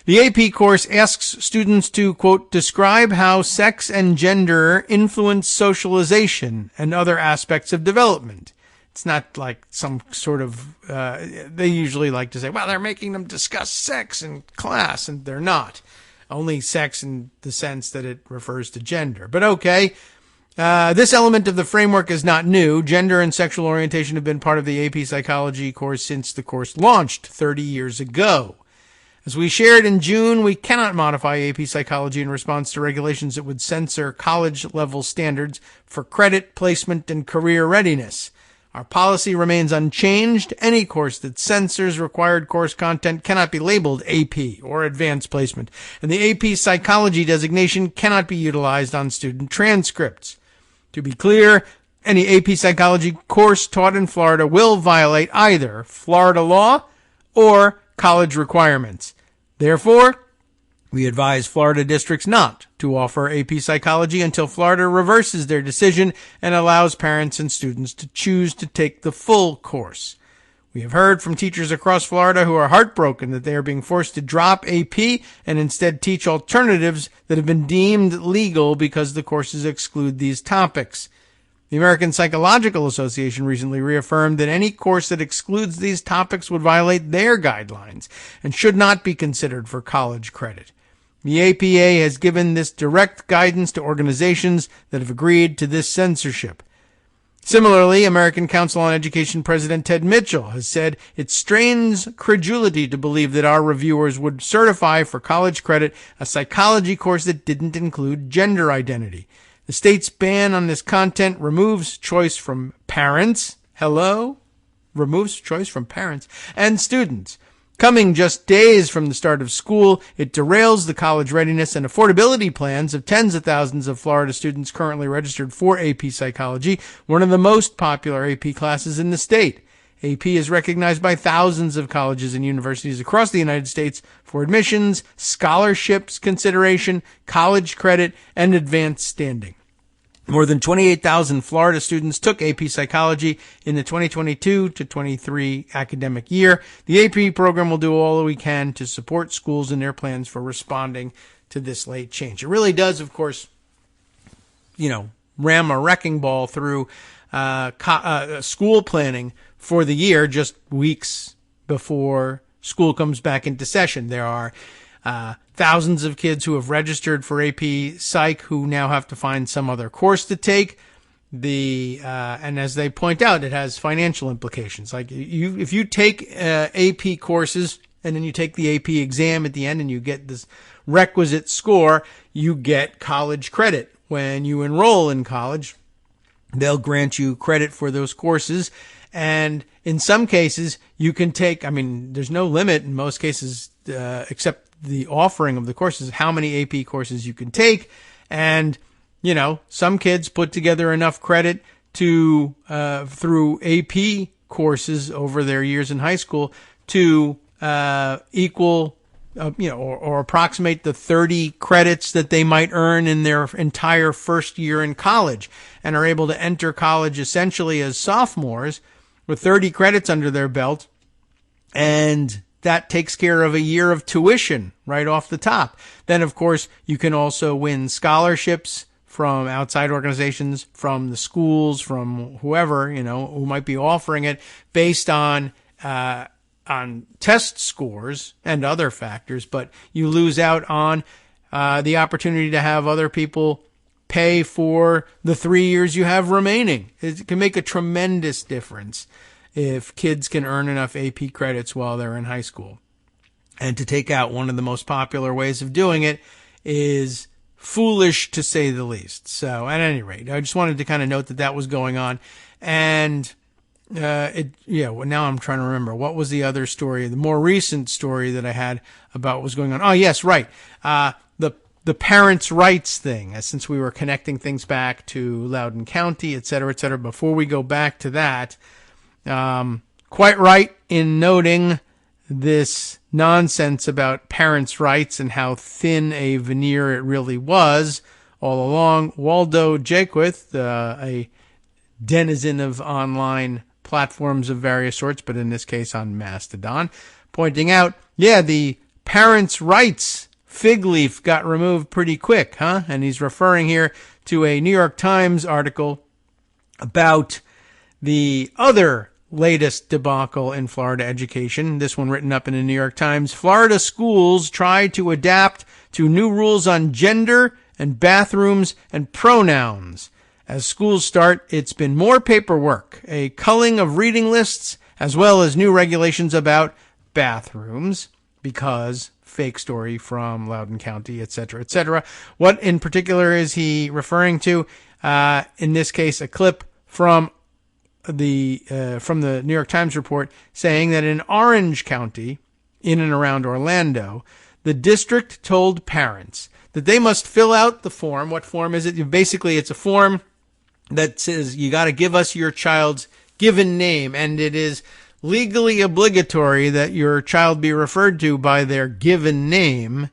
Speaker 2: The AP course asks students to, quote, describe how sex and gender influence socialization and other aspects of development. It's not like some sort of, they usually like to say, well, they're making them discuss sex in class, and they're not. Only sex in the sense that it refers to gender. But okay, this element of the framework is not new. Gender and sexual orientation have been part of the AP psychology course since the course launched 30 years ago. As we shared in June, we cannot modify AP psychology in response to regulations that would censor college-level standards for credit, placement, and career readiness. Our policy remains unchanged. Any course that censors required course content cannot be labeled AP or advanced placement, and the AP psychology designation cannot be utilized on student transcripts. To be clear, any AP psychology course taught in Florida will violate either Florida law or college requirements. Therefore, we advise Florida districts not to offer AP psychology until Florida reverses their decision and allows parents and students to choose to take the full course. We have heard from teachers across Florida who are heartbroken that they are being forced to drop AP and instead teach alternatives that have been deemed legal because the courses exclude these topics. The American Psychological Association recently reaffirmed that any course that excludes these topics would violate their guidelines and should not be considered for college credit. The APA has given this direct guidance to organizations that have agreed to this censorship. Similarly, American Council on Education President Ted Mitchell has said it strains credulity to believe that our reviewers would certify for college credit a psychology course that didn't include gender identity. The state's ban on this content removes choice from parents. Removes choice from parents and students. Coming just days from the start of school, it derails the college readiness and affordability plans of tens of thousands of Florida students currently registered for AP Psychology, one of the most popular AP classes in the state. AP is recognized by thousands of colleges and universities across the United States for admissions, scholarships consideration, college credit, and advanced standing. More than 28,000 Florida students took AP Psychology in the 2022 to 23 academic year. The AP program will do all we can to support schools in their plans for responding to this late change. It really does, of course, ram a wrecking ball through school planning for the year just weeks before school comes back into session. There are thousands of kids who have registered for AP Psych who now have to find some other course to take. And as they point out, it has financial implications. Like if you take AP courses and then you take the AP exam at the end and you get this requisite score, you get college credit. When you enroll in college, they'll grant you credit for those courses. And in some cases, you can take, there's no limit in most cases, except the offering of the courses, how many AP courses you can take. And, some kids put together enough credit to, through AP courses over their years in high school to, equal, or approximate the 30 credits that they might earn in their entire first year in college, and are able to enter college essentially as sophomores with 30 credits under their belt. And that takes care of a year of tuition right off the top. Then, of course, you can also win scholarships from outside organizations, from the schools, from whoever, who might be offering it based on test scores and other factors. But you lose out on the opportunity to have other people pay for the 3 years you have remaining. It can make a tremendous difference if kids can earn enough AP credits while they're in high school. And to take out one of the most popular ways of doing it is foolish, to say the least. So at any rate, I just wanted to kind of note that was going on. And now I'm trying to remember, what was the other story, the more recent story that I had about what was going on? Oh, yes, right. The parents' rights thing, since we were connecting things back to Loudoun County, et cetera, et cetera. Before we go back to that, quite right in noting this nonsense about parents' rights and how thin a veneer it really was all along. Waldo Jaquith, a denizen of online platforms of various sorts, but in this case on Mastodon, pointing out, yeah, the parents' rights fig leaf got removed pretty quick, huh? And he's referring here to a New York Times article about the other latest debacle in Florida education. This one written up in the New York Times. Florida schools try to adapt to new rules on gender and bathrooms and pronouns. As schools start, it's been more paperwork, a culling of reading lists, as well as new regulations about bathrooms, because fake story from Loudoun County, etc., etc. What in particular is he referring to? In this case, a clip from the New York Times report saying that in Orange County, in and around Orlando, the district told parents that they must fill out the form. What form is it? Basically, it's a form that says you got to give us your child's given name, and it is legally obligatory that your child be referred to by their given name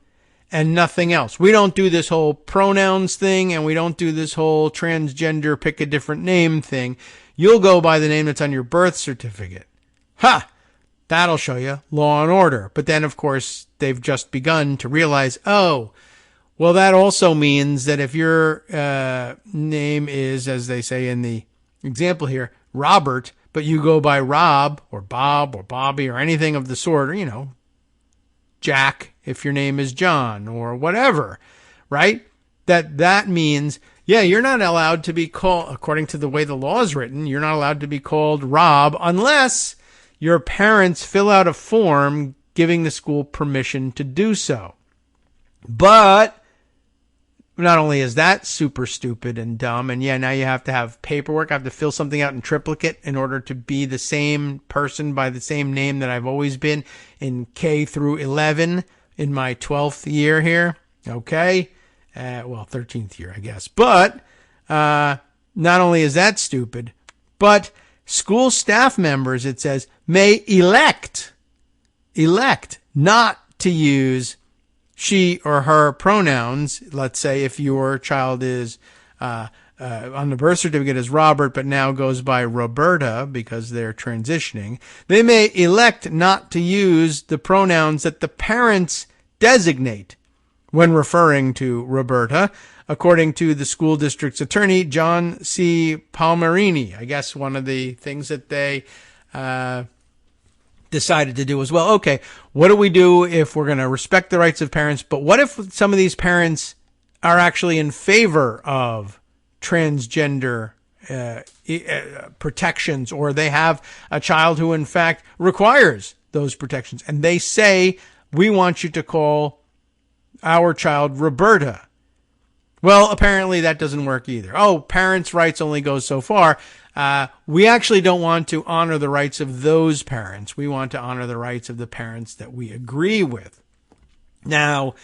Speaker 2: and nothing else. We don't do this whole pronouns thing, and we don't do this whole transgender pick a different name thing. You'll go by the name that's on your birth certificate. Ha! That'll show you law and order. But then, of course, they've just begun to realize, oh, well, that also means that if your name is, as they say in the example here, Robert, but you go by Rob or Bob or Bobby or anything of the sort, or, you know, Jack if your name is John or whatever, right? That means, yeah, you're not allowed to be called, according to the way the law is written, you're not allowed to be called Rob unless your parents fill out a form giving the school permission to do so. But not only is that super stupid and dumb, and yeah, now you have to have paperwork. I have to fill something out in triplicate in order to be the same person by the same name that I've always been in K through 11 in my 12th year here. Okay. 13th year, I guess. But not only is that stupid, but school staff members, it says, may elect not to use she or her pronouns. Let's say if your child is on the birth certificate as Robert, but now goes by Roberta because they're transitioning, they may elect not to use the pronouns that the parents designate when referring to Roberta, according to the school district's attorney, John C. Palmerini. I guess one of the things that they decided to do as well. Okay, what do we do if we're going to respect the rights of parents, but what if some of these parents are actually in favor of transgender protections, or they have a child who in fact requires those protections, and they say, we want you to call our child Roberta. Well, apparently that doesn't work either. Oh, parents' rights only goes so far. We actually don't want to honor the rights of those parents. We want to honor the rights of the parents that we agree with. Now,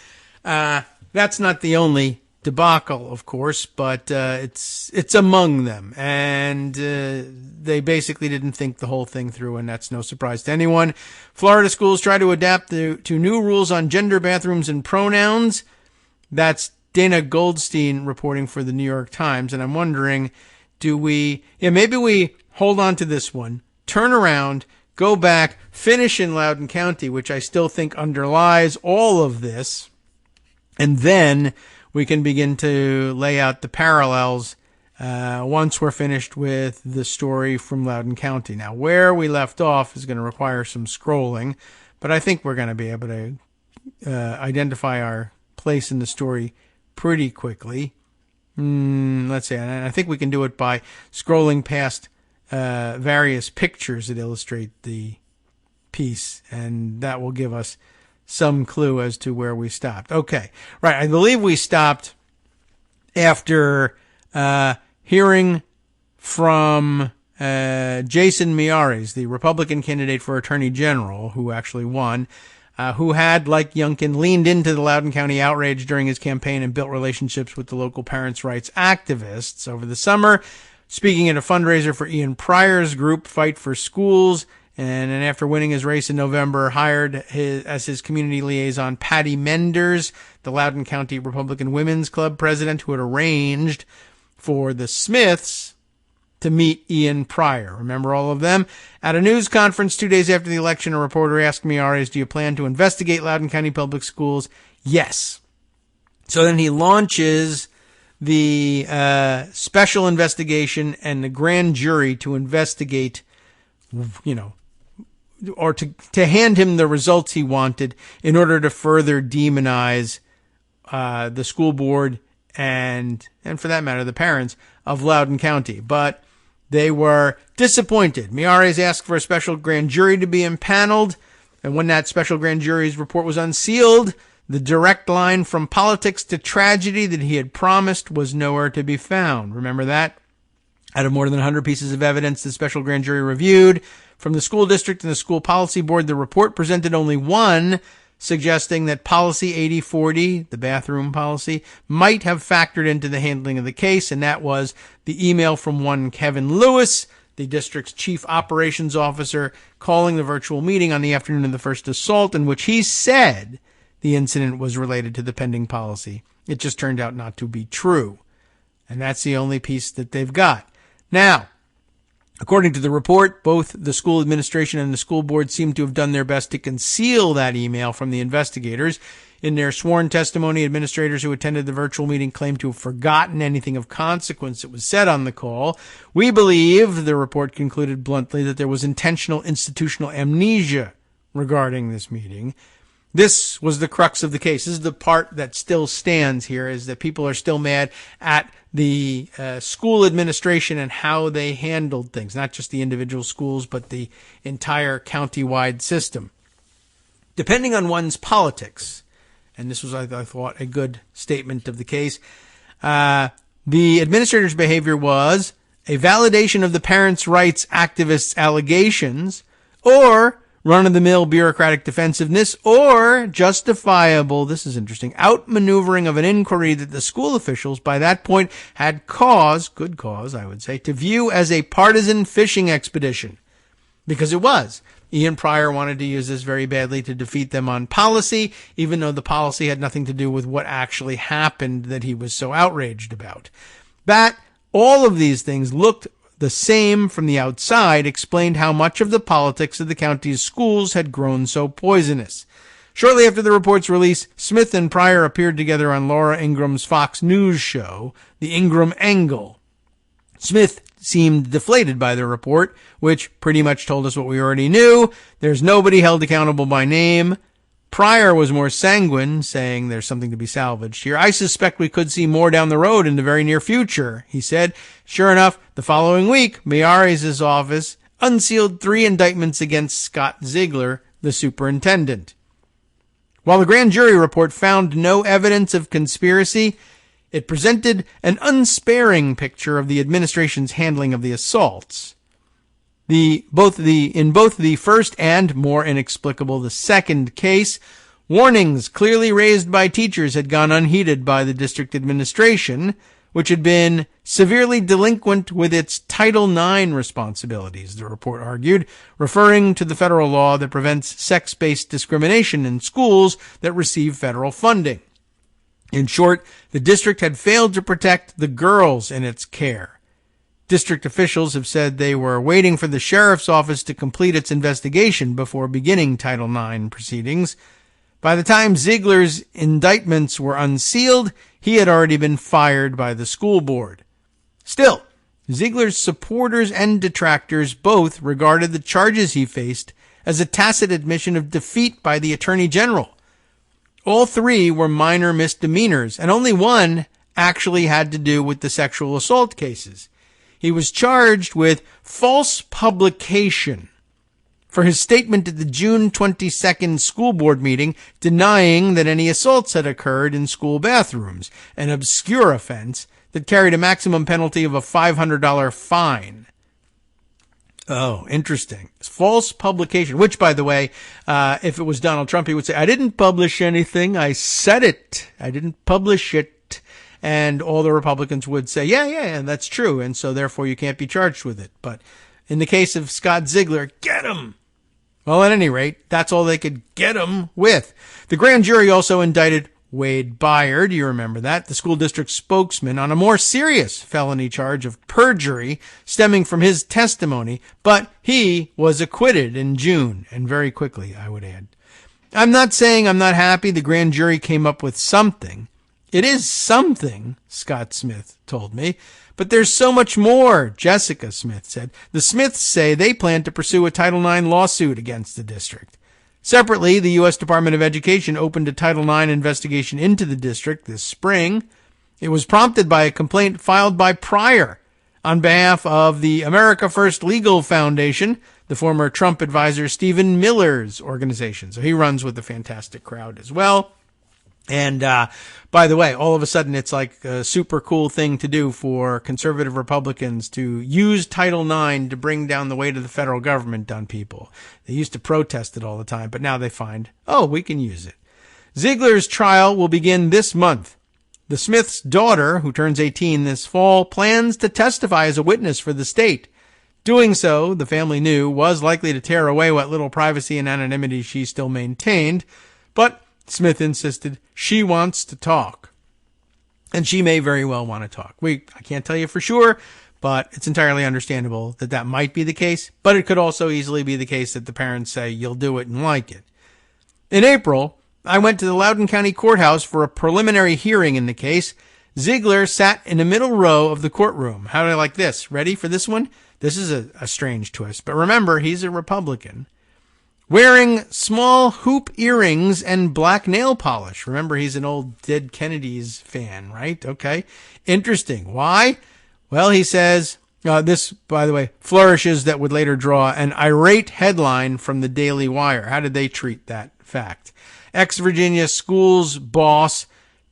Speaker 2: that's not the only debacle, of course, but it's among them. And they basically didn't think the whole thing through, and that's no surprise to anyone. Florida schools try to adapt to new rules on gender, bathrooms, and pronouns. That's Dana Goldstein reporting for the New York Times, and I'm wondering, maybe we hold on to this one, turn around, go back, finish in Loudoun County, which I still think underlies all of this, and then we can begin to lay out the parallels once we're finished with the story from Loudoun County. Now, where we left off is going to require some scrolling, but I think we're going to be able to identify our place in the story pretty quickly. Let's see, and I think we can do it by scrolling past various pictures that illustrate the piece, and that will give us some clue as to where we stopped. Okay, right, I believe we stopped after hearing from Jason Miyares, the Republican candidate for Attorney General, who actually won, who had, like Youngkin, leaned into the Loudoun County outrage during his campaign and built relationships with the local parents' rights activists over the summer, speaking at a fundraiser for Ian Pryor's group, Fight for Schools, and then after winning his race in November, hired as his community liaison Patty Menders, the Loudoun County Republican Women's Club president, who had arranged for the Smiths to meet Ian Pryor. Remember all of them? At a news conference 2 days after the election, a reporter asked Miyares, do you plan to investigate Loudoun County Public Schools? Yes. So then he launches the special investigation and the grand jury to investigate, or to hand him the results he wanted in order to further demonize the school board and for that matter, the parents of Loudoun County. But they were disappointed. Miyares asked for a special grand jury to be impaneled, and when that special grand jury's report was unsealed, the direct line from politics to tragedy that he had promised was nowhere to be found. Remember that? Out of more than 100 pieces of evidence the special grand jury reviewed from the school district and the school policy board, the report presented only one, suggesting that policy 8040, the bathroom policy, might have factored into the handling of the case, and that was the email from one Kevin Lewis, the district's chief operations officer, calling the virtual meeting on the afternoon of the first assault, in which he said the incident was related to the pending policy. It just turned out not to be true. And that's the only piece that they've got. Now, according to the report, both the school administration and the school board seem to have done their best to conceal that email from the investigators. In their sworn testimony, administrators who attended the virtual meeting claimed to have forgotten anything of consequence that was said on the call. We believe, the report concluded bluntly, that there was intentional institutional amnesia regarding this meeting. This was the crux of the case. This is the part that still stands here, is that people are still mad at the school administration and how they handled things, not just the individual schools, but the entire county-wide system. Depending on one's politics, and this was, I thought, a good statement of the case, the administrator's behavior was a validation of the parents' rights activists' allegations, or run-of-the-mill bureaucratic defensiveness, or justifiable, this is interesting, outmaneuvering of an inquiry that the school officials by that point had good cause, I would say, to view as a partisan fishing expedition. Because it was. Ian Pryor wanted to use this very badly to defeat them on policy, even though the policy had nothing to do with what actually happened that he was so outraged about. All of these things looked the same from the outside, explained how much of the politics of the county's schools had grown so poisonous. Shortly after the report's release, Smith and Pryor appeared together on Laura Ingram's Fox News show, The Ingram Angle. Smith seemed deflated by the report, which pretty much told us what we already knew. There's nobody held accountable by name. Pryor was more sanguine, saying there's something to be salvaged here. I suspect we could see more down the road in the very near future, he said. Sure enough, the following week, Miyares' office unsealed 3 indictments against Scott Ziegler, the superintendent. While the grand jury report found no evidence of conspiracy, it presented an unsparing picture of the administration's handling of the assaults. In both the first and, more inexplicable, the second case, warnings clearly raised by teachers had gone unheeded by the district administration, which had been severely delinquent with its Title IX responsibilities, the report argued, referring to the federal law that prevents sex-based discrimination in schools that receive federal funding. In short, the district had failed to protect the girls in its care. District officials have said they were waiting for the sheriff's office to complete its investigation before beginning Title IX proceedings. By the time Ziegler's indictments were unsealed, he had already been fired by the school board. Still, Ziegler's supporters and detractors both regarded the charges he faced as a tacit admission of defeat by the Attorney General. All 3 were minor misdemeanors, and only one actually had to do with the sexual assault cases. He was charged with false publication for his statement at the June 22nd school board meeting denying that any assaults had occurred in school bathrooms, an obscure offense that carried a maximum penalty of a $500 fine. Oh, interesting. False publication, which, by the way, if it was Donald Trump, he would say, I didn't publish anything. I said it. I didn't publish it. And all the Republicans would say, yeah, that's true. And so therefore you can't be charged with it. But in the case of Scott Ziegler, get him. Well, at any rate, that's all they could get him with. The grand jury also indicted Wade Byard, you remember that, the school district spokesman, on a more serious felony charge of perjury stemming from his testimony, but he was acquitted in June, and very quickly, I would add. I'm not saying I'm not happy the grand jury came up with something. It is something, Scott Smith told me, but there's so much more, Jessica Smith said. The Smiths say they plan to pursue a Title IX lawsuit against the district. Separately, the U.S. Department of Education opened a Title IX investigation into the district this spring. It was prompted by a complaint filed by Pryor on behalf of the America First Legal Foundation, the former Trump advisor Stephen Miller's organization. So he runs with the Fantastic Crowd as well. And by the way, all of a sudden it's like a super cool thing to do for conservative Republicans to use Title IX to bring down the weight of the federal government on people. They used to protest it all the time, but now they find, oh, we can use it. Ziegler's trial will begin this month. The Smith's daughter, who turns 18 this fall, plans to testify as a witness for the state. Doing so, the family knew, was likely to tear away what little privacy and anonymity she still maintained, but Smith insisted she wants to talk. And she may very well want to talk. I can't tell you for sure, but it's entirely understandable that that might be the case. But it could also easily be the case that the parents say, you'll do it and like it. In April, I went to the Loudoun County Courthouse for a preliminary hearing in the case. Ziegler sat in the middle row of the courtroom. How do I like this? Ready for this one? This is a strange twist. But remember, he's a Republican. Wearing small hoop earrings and black nail polish. Remember, he's an old Dead Kennedys fan, right? Okay. Interesting. Why? Well, he says, this, by the way, flourishes that would later draw an irate headline from the Daily Wire. How did they treat that fact? Ex-Virginia schools boss,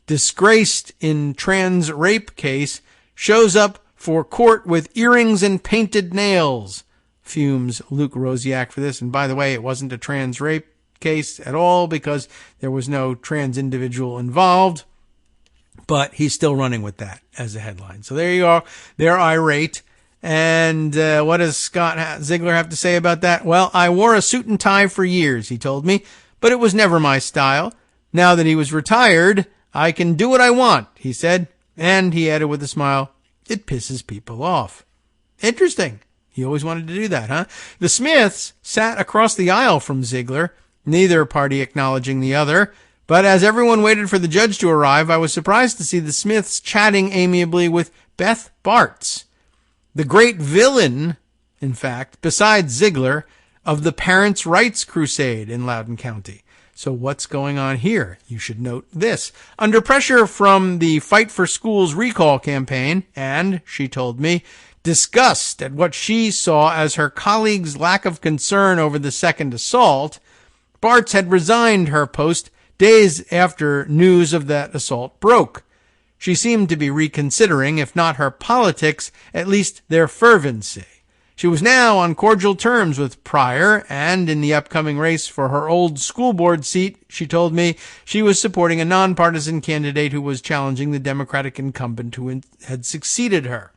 Speaker 2: disgraced in trans rape case, shows up for court with earrings and painted nails. Fumes Luke Rosiak for this. And by the way, it wasn't a trans rape case at all because there was no trans individual involved, but he's still running with that as a headline. So there you are. They're irate. And what does Scott Ziegler have to say about that? Well, I wore a suit and tie for years, he told me, but it was never my style. Now that he was retired, I can do what I want, he said. And he added with a smile, it pisses people off. Interesting. He always wanted to do that, huh? The Smiths sat across the aisle from Ziegler, neither party acknowledging the other. But as everyone waited for the judge to arrive, I was surprised to see the Smiths chatting amiably with Beth Bartz, the great villain, in fact, besides Ziegler, of the parents' rights crusade in Loudoun County. So what's going on here? You should note this. Under pressure from the Fight for Schools recall campaign, and, she told me, disgust at what she saw as her colleagues' lack of concern over the second assault, Bartz had resigned her post days after news of that assault broke. She seemed to be reconsidering, if not her politics, at least their fervency. She was now on cordial terms with Pryor, and in the upcoming race for her old school board seat, she told me she was supporting a nonpartisan candidate who was challenging the Democratic incumbent who had succeeded her.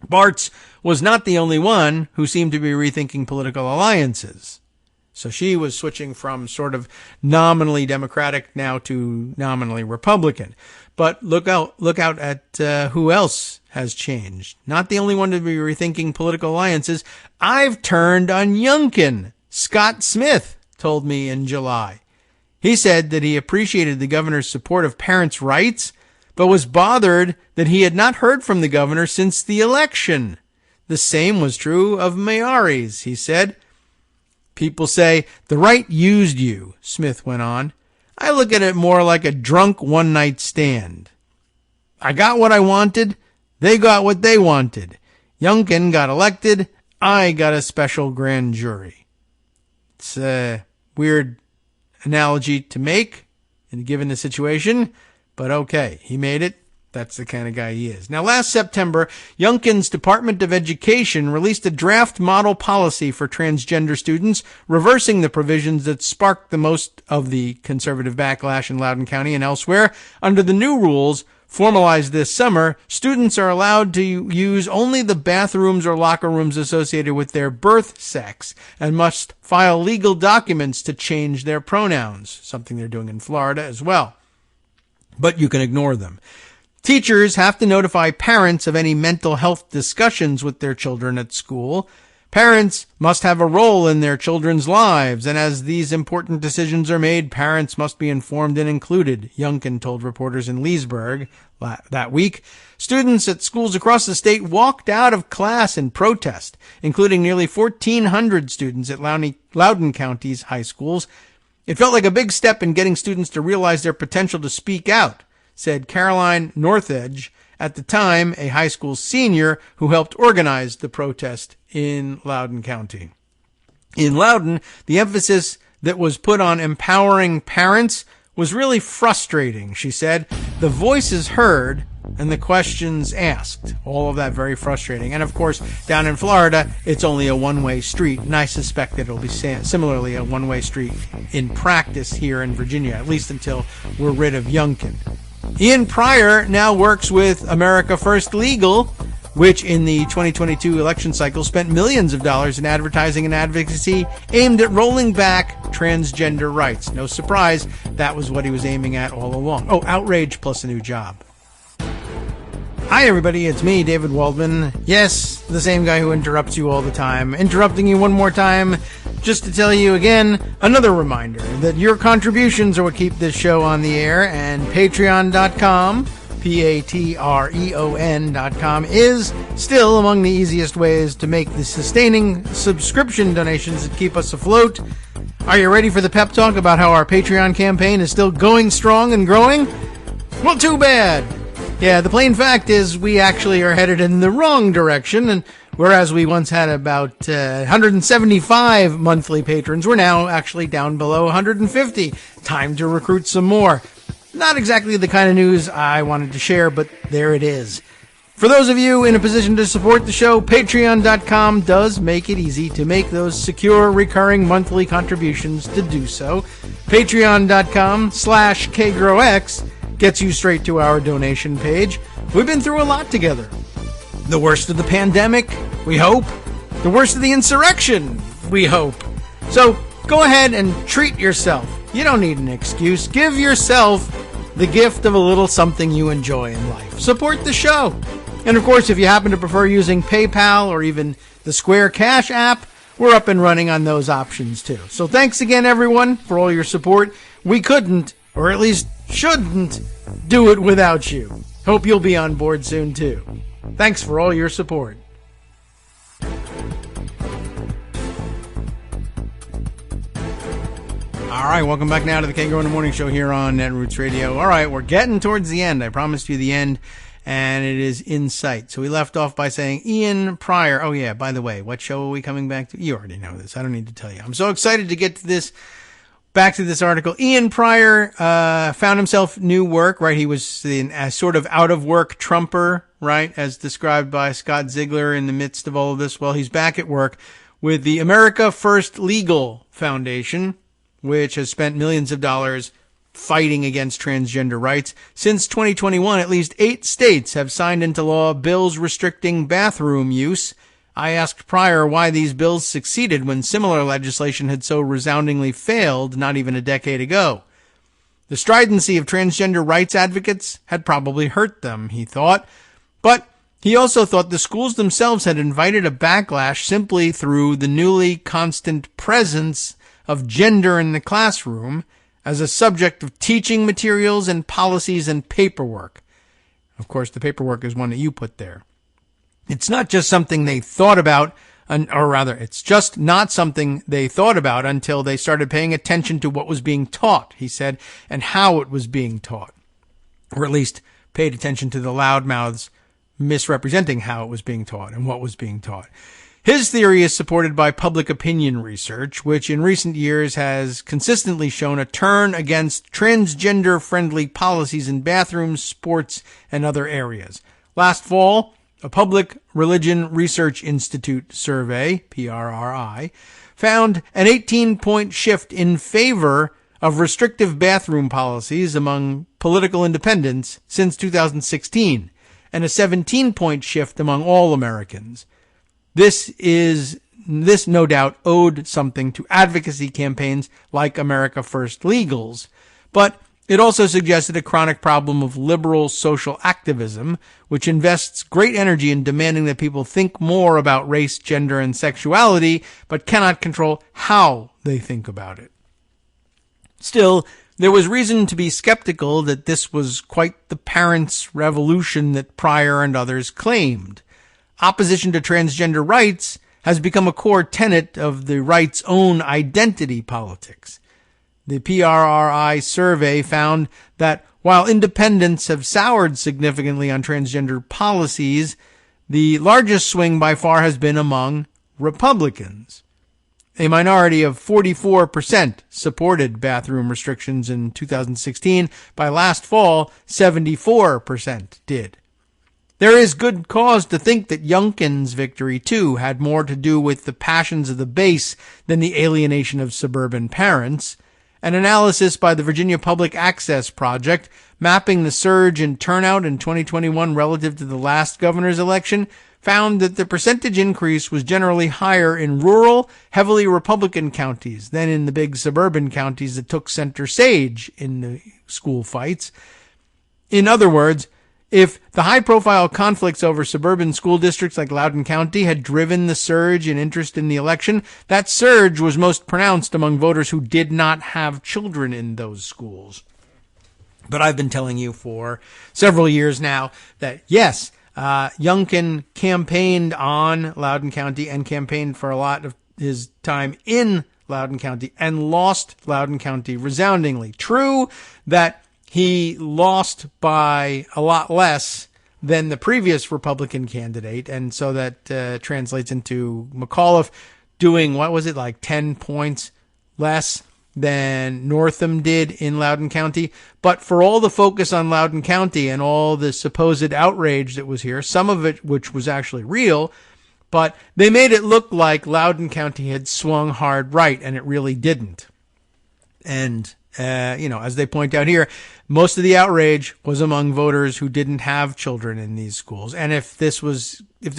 Speaker 2: Bartz was not the only one who seemed to be rethinking political alliances. So she was switching from sort of nominally Democratic now to nominally Republican. But look out at who else has changed. Not the only one to be rethinking political alliances. I've turned on Youngkin, Scott Smith told me in July. He said that he appreciated the governor's support of parents' rights, but was bothered that he had not heard from the governor since the election. The same was true of Mayaris, he said. People say, the right used you, Smith went on. I look at it more like a drunk one-night stand. I got what I wanted. They got what they wanted. Youngkin got elected. I got a special grand jury. It's a weird analogy to make, given the situation, but okay, he made it. That's the kind of guy he is. Now, last September, Youngkin's Department of Education released a draft model policy for transgender students, reversing the provisions that sparked the most of the conservative backlash in Loudoun County and elsewhere. Under the new rules, formalized this summer, students are allowed to use only the bathrooms or locker rooms associated with their birth sex and must file legal documents to change their pronouns, something they're doing in Florida as well. but you can ignore them. Teachers have to notify parents of any mental health discussions with their children at school. Parents must have a role in their children's lives, and as these important decisions are made, parents must be informed and included, Youngkin told reporters in Leesburg that week. Students at schools across the state walked out of class in protest, including nearly 1,400 students at Loudoun County's high schools. It felt like a big step in getting students to realize their potential to speak out, said Caroline Northedge, at the time a high school senior who helped organize the protest in Loudoun County. In Loudoun, the emphasis that was put on empowering parents was really frustrating, she said. The voices heard and the questions asked. All of that very frustrating. And of course, down in Florida, it's only a one-way street, and I suspect that it'll be similarly a one-way street in practice here in Virginia, at least until we're rid of Youngkin. Ian Pryor now works with America First Legal, which in the 2022 election cycle spent millions of dollars in advertising and advocacy aimed at rolling back transgender rights. No surprise, that was what he was aiming at all along. Oh, outrage plus a new job. Hi everybody, it's me, David Waldman. Yes, the same guy who interrupts you all the time. Interrupting you one more time just to tell you again, another reminder that your contributions are what keep this show on the air, and patreon.com, patreon.com, is still among the easiest ways to make the sustaining subscription donations that keep us afloat. Are you ready for the pep talk about how our Patreon campaign is still going strong and growing? Well, too bad. Yeah, the plain fact is we actually are headed in the wrong direction, and whereas we once had about 175 monthly patrons, we're now actually down below 150. Time to recruit some more. Not exactly the kind of news I wanted to share, but there it is. For those of you in a position to support the show, patreon.com does make it easy to make those secure, recurring monthly contributions to do so. Patreon.com/KagroX gets you straight to our donation page. We've been through a lot together. The worst of the pandemic, we hope. The worst of the insurrection, we hope. So go ahead and treat yourself. You don't need an excuse. Give yourself the gift of a little something you enjoy in life. Support the show. And of course, if you happen to prefer using PayPal or even the Square Cash app, we're up and running on those options too. So thanks again, everyone, for all your support. We couldn't, or at least shouldn't, do it without you. Hope you'll be on board soon too. Thanks for all your support. All right, welcome back now to the Kagro in the Morning Show here on Netroots Radio. All right, we're getting towards the end. I promised you the end, and it is in sight. So we left off by saying Ian Pryor. Oh yeah, by the way, what show are we coming back to? You already know this. I don't need to tell you. I'm so excited to get to this. Back to this article. Ian Pryor found himself new work, right? He was a sort of out-of-work Trumper, right, as described by Scott Ziegler in the midst of all of this. Well, he's back at work with the America First Legal Foundation, which has spent millions of dollars fighting against transgender rights. Since 2021, at least 8 states have signed into law bills restricting bathroom use. I asked Pryor why these bills succeeded when similar legislation had so resoundingly failed not even a decade ago. The stridency of transgender rights advocates had probably hurt them, he thought. But he also thought the schools themselves had invited a backlash simply through the newly constant presence of gender in the classroom as a subject of teaching materials and policies and paperwork. Of course, the paperwork is one that you put there. It's not just something they thought about, or rather, it's just not something they thought about until they started paying attention to what was being taught, he said, and how it was being taught. Or at least paid attention to the loudmouths misrepresenting how it was being taught and what was being taught. His theory is supported by public opinion research, which in recent years has consistently shown a turn against transgender-friendly policies in bathrooms, sports, and other areas. Last fall, a Public Religion Research Institute survey, PRRI, found an 18-point shift in favor of restrictive bathroom policies among political independents since 2016, and a 17-point shift among all Americans. This no doubt owed something to advocacy campaigns like America First Legal's, but It also suggested a chronic problem of liberal social activism, which invests great energy in demanding that people think more about race, gender, and sexuality, but cannot control how they think about it. Still, there was reason to be skeptical that this was quite the parents' revolution that Pryor and others claimed. Opposition to transgender rights has become a core tenet of the right's own identity politics. The PRRI survey found that while independents have soured significantly on transgender policies, the largest swing by far has been among Republicans. A minority of 44% supported bathroom restrictions in 2016. By last fall, 74% did. There is good cause to think that Youngkin's victory, too, had more to do with the passions of the base than the alienation of suburban parents. An analysis by the Virginia Public Access Project, mapping the surge in turnout in 2021 relative to the last governor's election, found that the percentage increase was generally higher in rural, heavily Republican counties than in the big suburban counties that took center stage in the school fights. In other words, if the high-profile conflicts over suburban school districts like Loudoun County had driven the surge in interest in the election, that surge was most pronounced among voters who did not have children in those schools. But I've been telling you for several years now that, yes, Youngkin campaigned on Loudoun County and campaigned for a lot of his time in Loudoun County and lost Loudoun County resoundingly. True that he lost by a lot less than the previous Republican candidate, and so that translates into McAuliffe doing, 10 points less than Northam did in Loudoun County. But for all the focus on Loudoun County and all the supposed outrage that was here, some of it which was actually real, but they made it look like Loudoun County had swung hard right, and it really didn't. And as they point out here, most of the outrage was among voters who didn't have children in these schools. And if the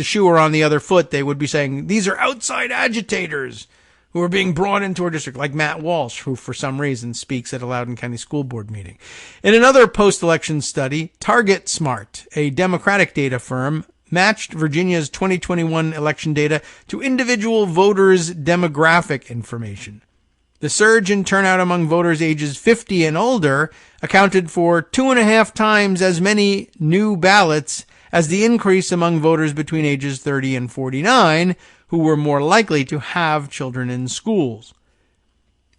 Speaker 2: shoe were on the other foot, they would be saying, these are outside agitators who are being brought into our district, like Matt Walsh, who for some reason speaks at a Loudoun County School Board meeting. In another post-election study, Target Smart, a Democratic data firm, matched Virginia's 2021 election data to individual voters' demographic information. The surge in turnout among voters ages 50 and older accounted for 2.5 times as many new ballots as the increase among voters between ages 30 and 49, who were more likely to have children in schools.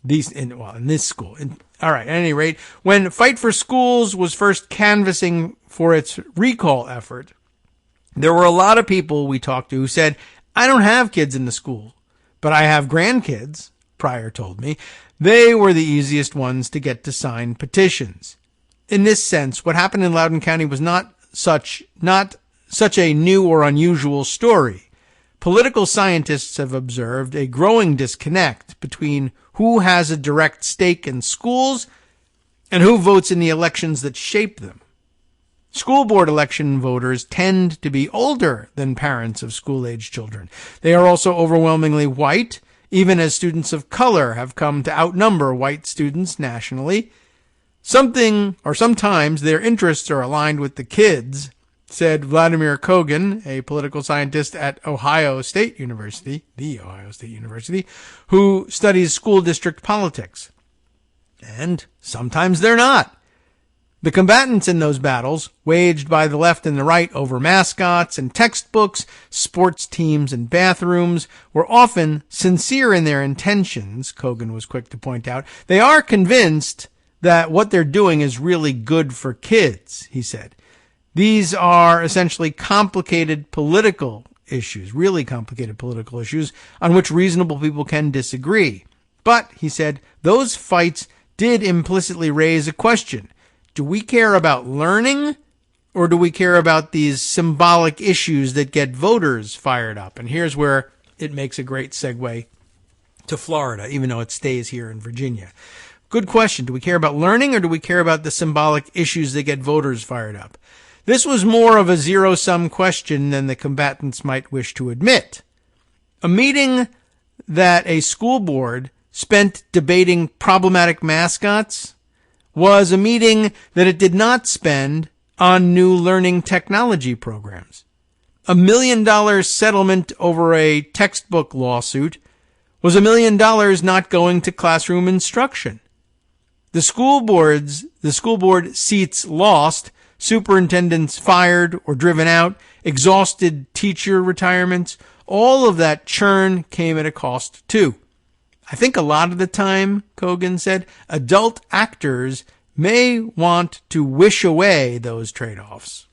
Speaker 2: In this school. All right, at any rate, when Fight for Schools was first canvassing for its recall effort, there were a lot of people we talked to who said, I don't have kids in the school, but I have grandkids. Pryor told me, they were the easiest ones to get to sign petitions. In this sense, what happened in Loudoun County was not such a new or unusual story. Political scientists have observed a growing disconnect between who has a direct stake in schools and who votes in the elections that shape them. School board election voters tend to be older than parents of school-age children. They are also overwhelmingly white, even as students of color have come to outnumber white students nationally. Sometimes their interests are aligned with the kids, said Vladimir Kogan, a political scientist at the Ohio State University, who studies school district politics. And sometimes they're not. The combatants in those battles, waged by the left and the right over mascots and textbooks, sports teams and bathrooms, were often sincere in their intentions, Kogan was quick to point out. They are convinced that what they're doing is really good for kids, he said. These are essentially complicated political issues, really complicated political issues, on which reasonable people can disagree. But, he said, those fights did implicitly raise a question. Do we care about learning, or do we care about these symbolic issues that get voters fired up? And here's where it makes a great segue to Florida, even though it stays here in Virginia. Good question. Do we care about learning, or do we care about the symbolic issues that get voters fired up? This was more of a zero-sum question than the combatants might wish to admit. A meeting that a school board spent debating problematic mascots was a meeting that it did not spend on new learning technology programs. $1 million settlement over a textbook lawsuit was $1 million not going to classroom instruction. The school board seats lost, superintendents fired or driven out, exhausted teacher retirements. All of that churn came at a cost too. I think a lot of the time, Kogan said, adult actors may want to wish away those trade-offs.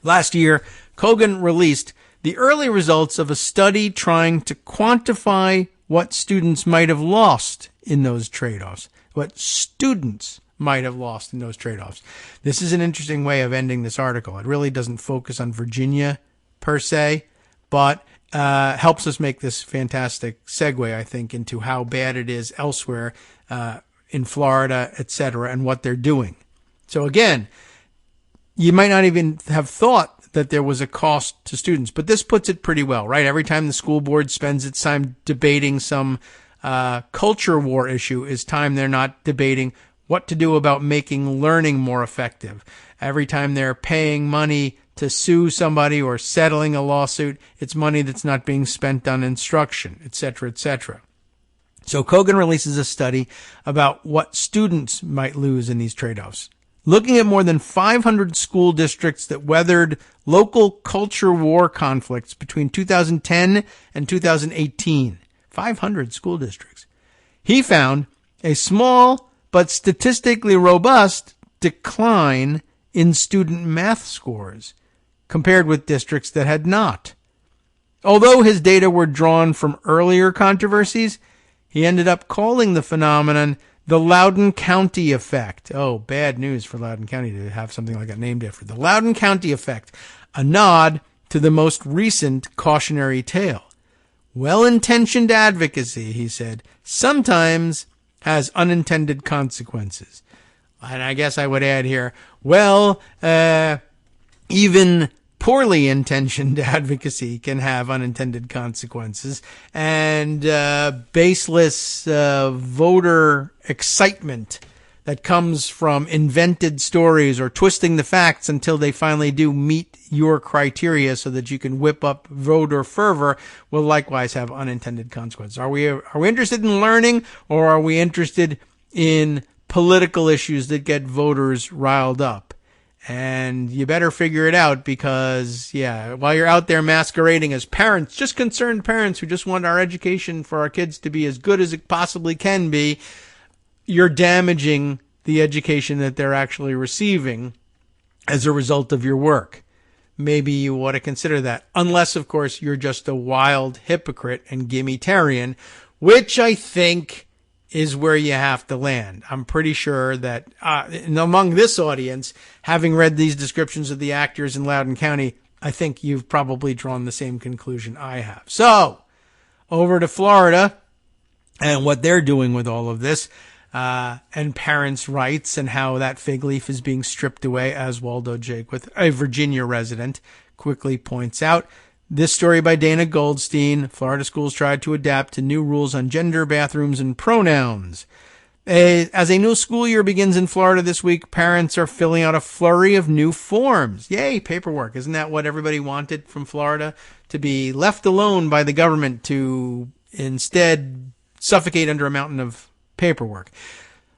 Speaker 2: Last year, Kogan released the early results of a study trying to quantify what students might have lost in those trade-offs. What students might have lost in those trade-offs. This is an interesting way of ending this article. It really doesn't focus on Virginia per se, but helps us make this fantastic segue, I think, into how bad it is elsewhere in Florida, etc., and what they're doing. So again, you might not even have thought that there was a cost to students, but this puts it pretty well, right? Every time the school board spends its time debating some culture war issue is time they're not debating what to do about making learning more effective. Every time they're paying money to sue somebody or settling a lawsuit, it's money that's not being spent on instruction, etc., etc. So Kogan releases a study about what students might lose in these trade-offs. Looking at more than 500 school districts that weathered local culture war conflicts between 2010 and 2018. 500 school districts. He found a small but statistically robust decline in student math scores compared with districts that had not. Although his data were drawn from earlier controversies, he ended up calling the phenomenon the Loudoun County effect. Oh, bad news for Loudoun County to have something like that named after. The Loudoun County effect, a nod to the most recent cautionary tale. Well-intentioned advocacy, he said, sometimes has unintended consequences. And I guess I would add here, even poorly intentioned advocacy can have unintended consequences, and baseless voter excitement that comes from invented stories or twisting the facts until they finally do meet your criteria so that you can whip up voter fervor will likewise have unintended consequences. Are we interested in learning, or are we interested in political issues that get voters riled up? And you better figure it out, because, while you're out there masquerading as parents, just concerned parents who just want our education for our kids to be as good as it possibly can be, you're damaging the education that they're actually receiving as a result of your work. Maybe you ought to consider that. Unless, of course, you're just a wild hypocrite and gimmitarian, which I think is where you have to land. I'm pretty sure that among this audience, having read these descriptions of the actors in Loudoun County, I think you've probably drawn the same conclusion I have. So, over to Florida and what they're doing with all of this, and parents' rights and how that fig leaf is being stripped away, as Waldo Jaquith, a Virginia resident, quickly points out. This story by Dana Goldstein. Florida schools tried to adapt to new rules on gender, bathrooms, and pronouns. As a new school year begins in Florida this week, parents are filling out a flurry of new forms. Yay, paperwork. Isn't that what everybody wanted from Florida? To be left alone by the government to instead suffocate under a mountain of paperwork.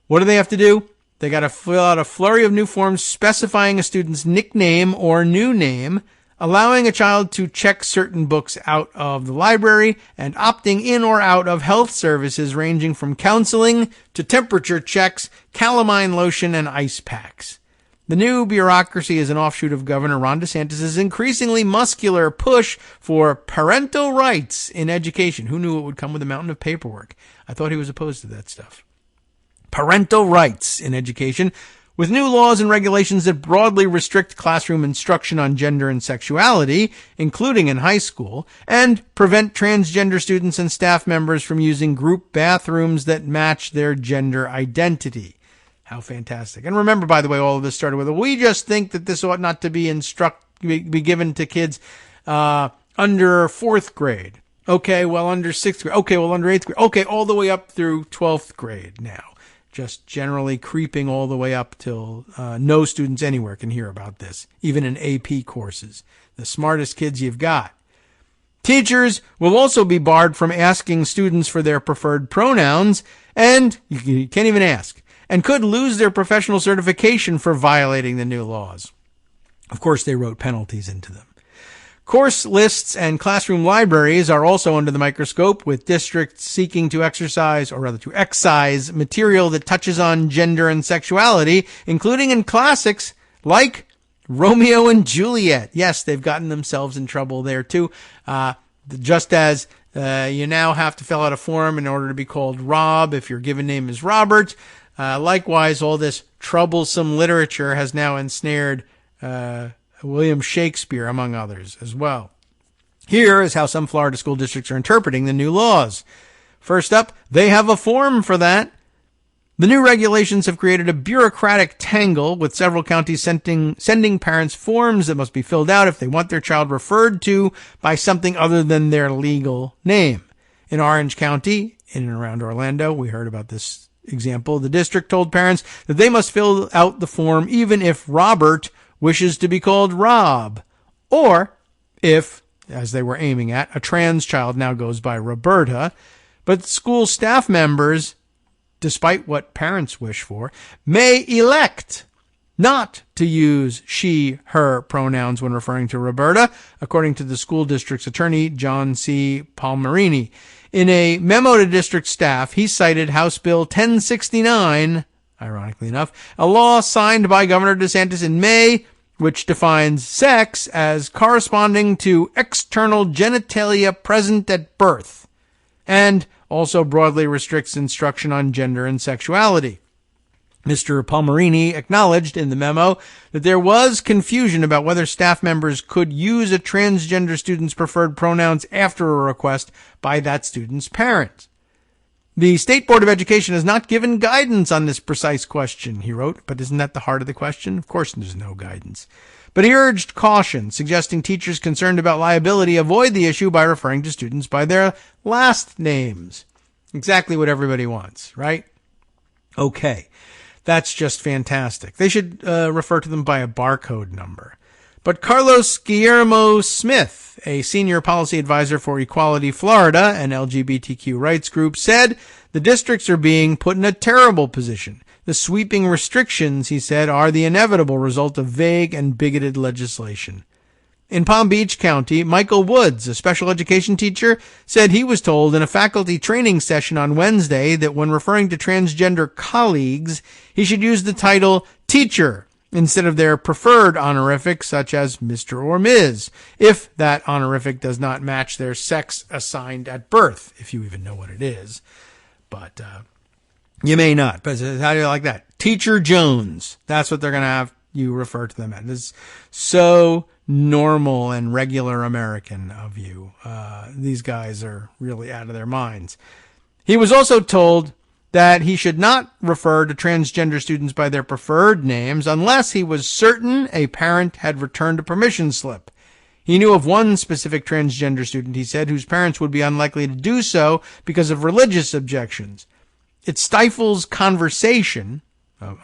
Speaker 2: What do they have to do? They got to fill out a flurry of new forms specifying a student's nickname or new name, allowing a child to check certain books out of the library, and opting in or out of health services ranging from counseling to temperature checks, calamine lotion, and ice packs. The new bureaucracy is an offshoot of Governor Ron DeSantis' increasingly muscular push for parental rights in education. Who knew it would come with a mountain of paperwork? I thought he was opposed to that stuff. Parental rights in education, with new laws and regulations that broadly restrict classroom instruction on gender and sexuality, including in high school, and prevent transgender students and staff members from using group bathrooms that match their gender identity. How fantastic. And remember, by the way, all of this started with, we just think that this ought not to be be given to kids under 4th grade. Okay, well, under 6th grade. Okay, well, under 8th grade. Okay, all the way up through 12th grade now. just generally creeping all the way up till no students anywhere can hear about this, even in AP courses. The smartest kids you've got. Teachers will also be barred from asking students for their preferred pronouns, and you can't even ask, and could lose their professional certification for violating the new laws. Of course, they wrote penalties into them. Course lists and classroom libraries are also under the microscope, with districts seeking to excise material that touches on gender and sexuality, including in classics like Romeo and Juliet. Yes, they've gotten themselves in trouble there too. Just as you now have to fill out a form in order to be called Rob if your given name is Robert. Likewise, all this troublesome literature has now ensnared William Shakespeare, among others, as well. Here is how some Florida school districts are interpreting the new laws. First up, they have a form for that. The new regulations have created a bureaucratic tangle, with several counties sending parents forms that must be filled out if they want their child referred to by something other than their legal name. In Orange County, in and around Orlando, we heard about this example. The district told parents that they must fill out the form even if Robert wishes to be called Rob, or if, as they were aiming at, a trans child now goes by Roberta. But school staff members, despite what parents wish for, may elect not to use she, her pronouns when referring to Roberta, according to the school district's attorney, John C. Palmerini. In a memo to district staff, he cited House Bill 1069, ironically enough, a law signed by Governor DeSantis in May, which defines sex as corresponding to external genitalia present at birth, and also broadly restricts instruction on gender and sexuality. Mr. Palmerini acknowledged in the memo that there was confusion about whether staff members could use a transgender student's preferred pronouns after a request by that student's parent. The State Board of Education has not given guidance on this precise question, he wrote, but isn't that the heart of the question? Of course there's no guidance. But he urged caution, suggesting teachers concerned about liability avoid the issue by referring to students by their last names. Exactly what everybody wants, right? Okay, that's just fantastic. They should refer to them by a barcode number. But Carlos Guillermo Smith, a senior policy advisor for Equality Florida, an LGBTQ rights group, said the districts are being put in a terrible position. The sweeping restrictions, he said, are the inevitable result of vague and bigoted legislation. In Palm Beach County, Michael Woods, a special education teacher, said he was told in a faculty training session on Wednesday that when referring to transgender colleagues, he should use the title teacher instead of their preferred honorific, such as Mr. or Ms., if that honorific does not match their sex assigned at birth, if you even know what it is. But you may not. But how do you like that? Teacher Jones. That's what they're going to have you refer to them as. It's so normal and regular American of you. These guys are really out of their minds. He was also told that he should not refer to transgender students by their preferred names unless he was certain a parent had returned a permission slip. He knew of one specific transgender student, he said, whose parents would be unlikely to do so because of religious objections. It stifles conversation,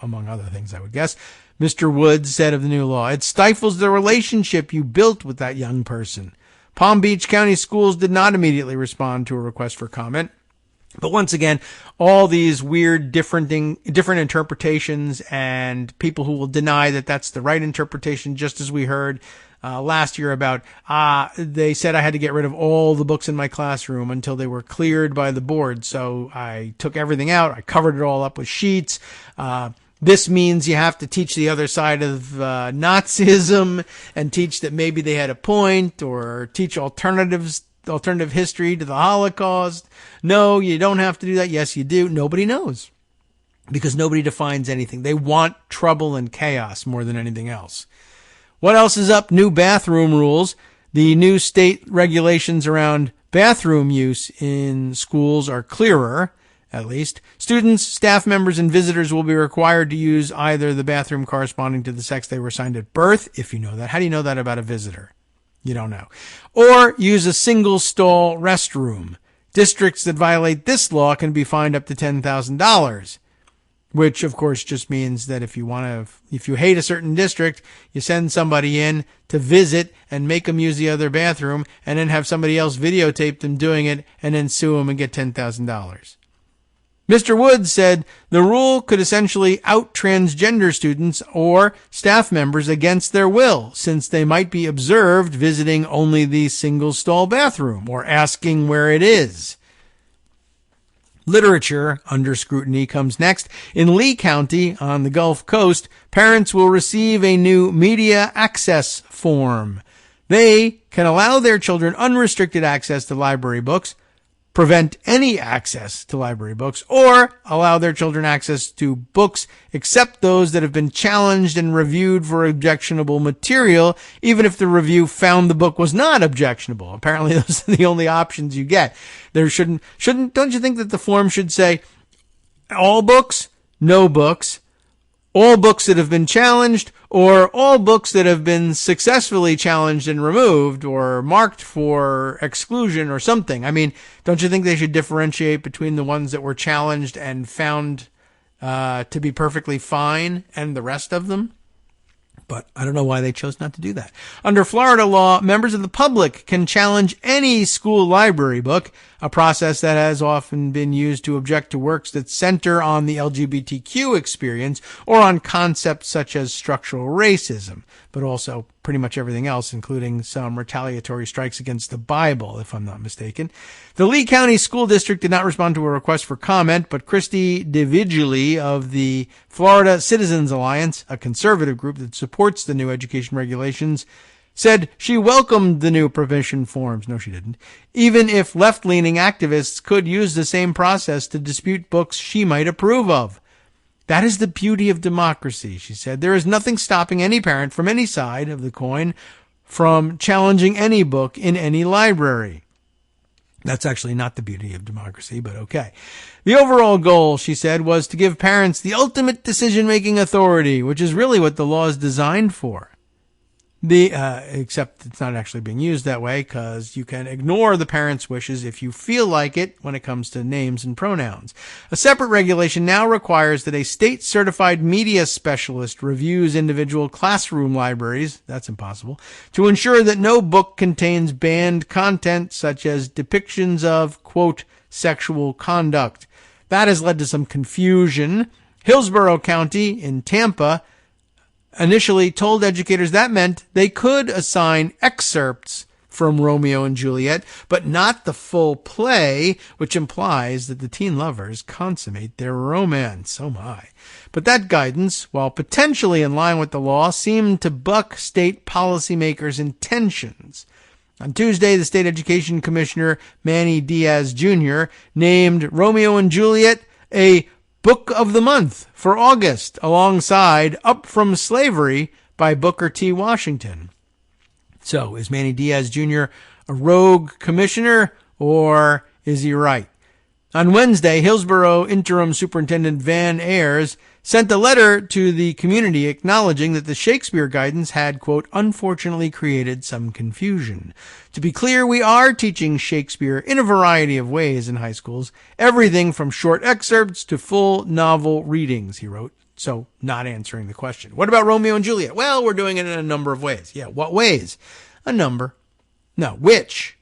Speaker 2: among other things, I would guess. Mr. Woods said of the new law, it stifles the relationship you built with that young person. Palm Beach County schools did not immediately respond to a request for comment. But once again, all these weird different interpretations and people who will deny that that's the right interpretation, just as we heard last year about, they said I had to get rid of all the books in my classroom until they were cleared by the board. So I took everything out. I covered it all up with sheets. This means you have to teach the other side of Nazism and teach that maybe they had a point, or teach alternative history to the Holocaust. No, you don't have to do that. Yes, you do. Nobody knows because nobody defines anything. They want trouble and chaos more than anything else. What else is up? New bathroom rules. The new state regulations around bathroom use in schools are clearer, at least. Students, staff members, and visitors will be required to use either the bathroom corresponding to the sex they were assigned at birth, if you know that. How do you know that about a visitor? You don't know. Or use a single-stall restroom. Districts that violate this law can be fined up to $10,000. which of course just means that if you hate a certain district, you send somebody in to visit and make them use the other bathroom and then have somebody else videotape them doing it and then sue them and get $10,000. Mr. Woods said the rule could essentially out transgender students or staff members against their will, since they might be observed visiting only the single stall bathroom or asking where it is. Literature under scrutiny comes next. In Lee County on the Gulf Coast, parents will receive a new media access form. They can allow their children unrestricted access to library books, prevent any access to library books, or allow their children access to books except those that have been challenged and reviewed for objectionable material, even if the review found the book was not objectionable. Apparently those are the only options you get. There shouldn't, don't you think that the form should say all books, no books, all books that have been challenged, or all books that have been successfully challenged and removed or marked for exclusion or something? I mean, don't you think they should differentiate between the ones that were challenged and found to be perfectly fine and the rest of them? But I don't know why they chose not to do that. Under Florida law, members of the public can challenge any school library book, a process that has often been used to object to works that center on the LGBTQ experience or on concepts such as structural racism, but also pretty much everything else, including some retaliatory strikes against the Bible, if I'm not mistaken. The Lee County School District did not respond to a request for comment, but Christy DeVigili of the Florida Citizens Alliance, a conservative group that supports the new education regulations, said she welcomed the new permission forms. No, she didn't. Even if left-leaning activists could use the same process to dispute books she might approve of. That is the beauty of democracy, she said. There is nothing stopping any parent from any side of the coin from challenging any book in any library. That's actually not the beauty of democracy, but okay. The overall goal, she said, was to give parents the ultimate decision-making authority, which is really what the law is designed for. Except it's not actually being used that way, because you can ignore the parents' wishes if you feel like it when it comes to names and pronouns. A separate regulation now requires that a state-certified media specialist reviews individual classroom libraries, that's impossible, to ensure that no book contains banned content such as depictions of, quote, sexual conduct. That has led to some confusion. Hillsborough County in Tampa initially told educators that meant they could assign excerpts from Romeo and Juliet, but not the full play, which implies that the teen lovers consummate their romance. Oh my. But that guidance, while potentially in line with the law, seemed to buck state policymakers' intentions. On Tuesday, the state education commissioner, Manny Diaz Jr., named Romeo and Juliet a Book of the Month for August, alongside Up From Slavery by Booker T. Washington. So, is Manny Diaz Jr. a rogue commissioner, or is he right? On Wednesday, Hillsborough Interim Superintendent Van Ayers sent a letter to the community acknowledging that the Shakespeare guidance had, quote, unfortunately created some confusion. To be clear, we are teaching Shakespeare in a variety of ways in high schools, everything from short excerpts to full novel readings, he wrote. So, not answering the question. What about Romeo and Juliet? Well, we're doing it in a number of ways. Yeah, what ways? A number. No, which?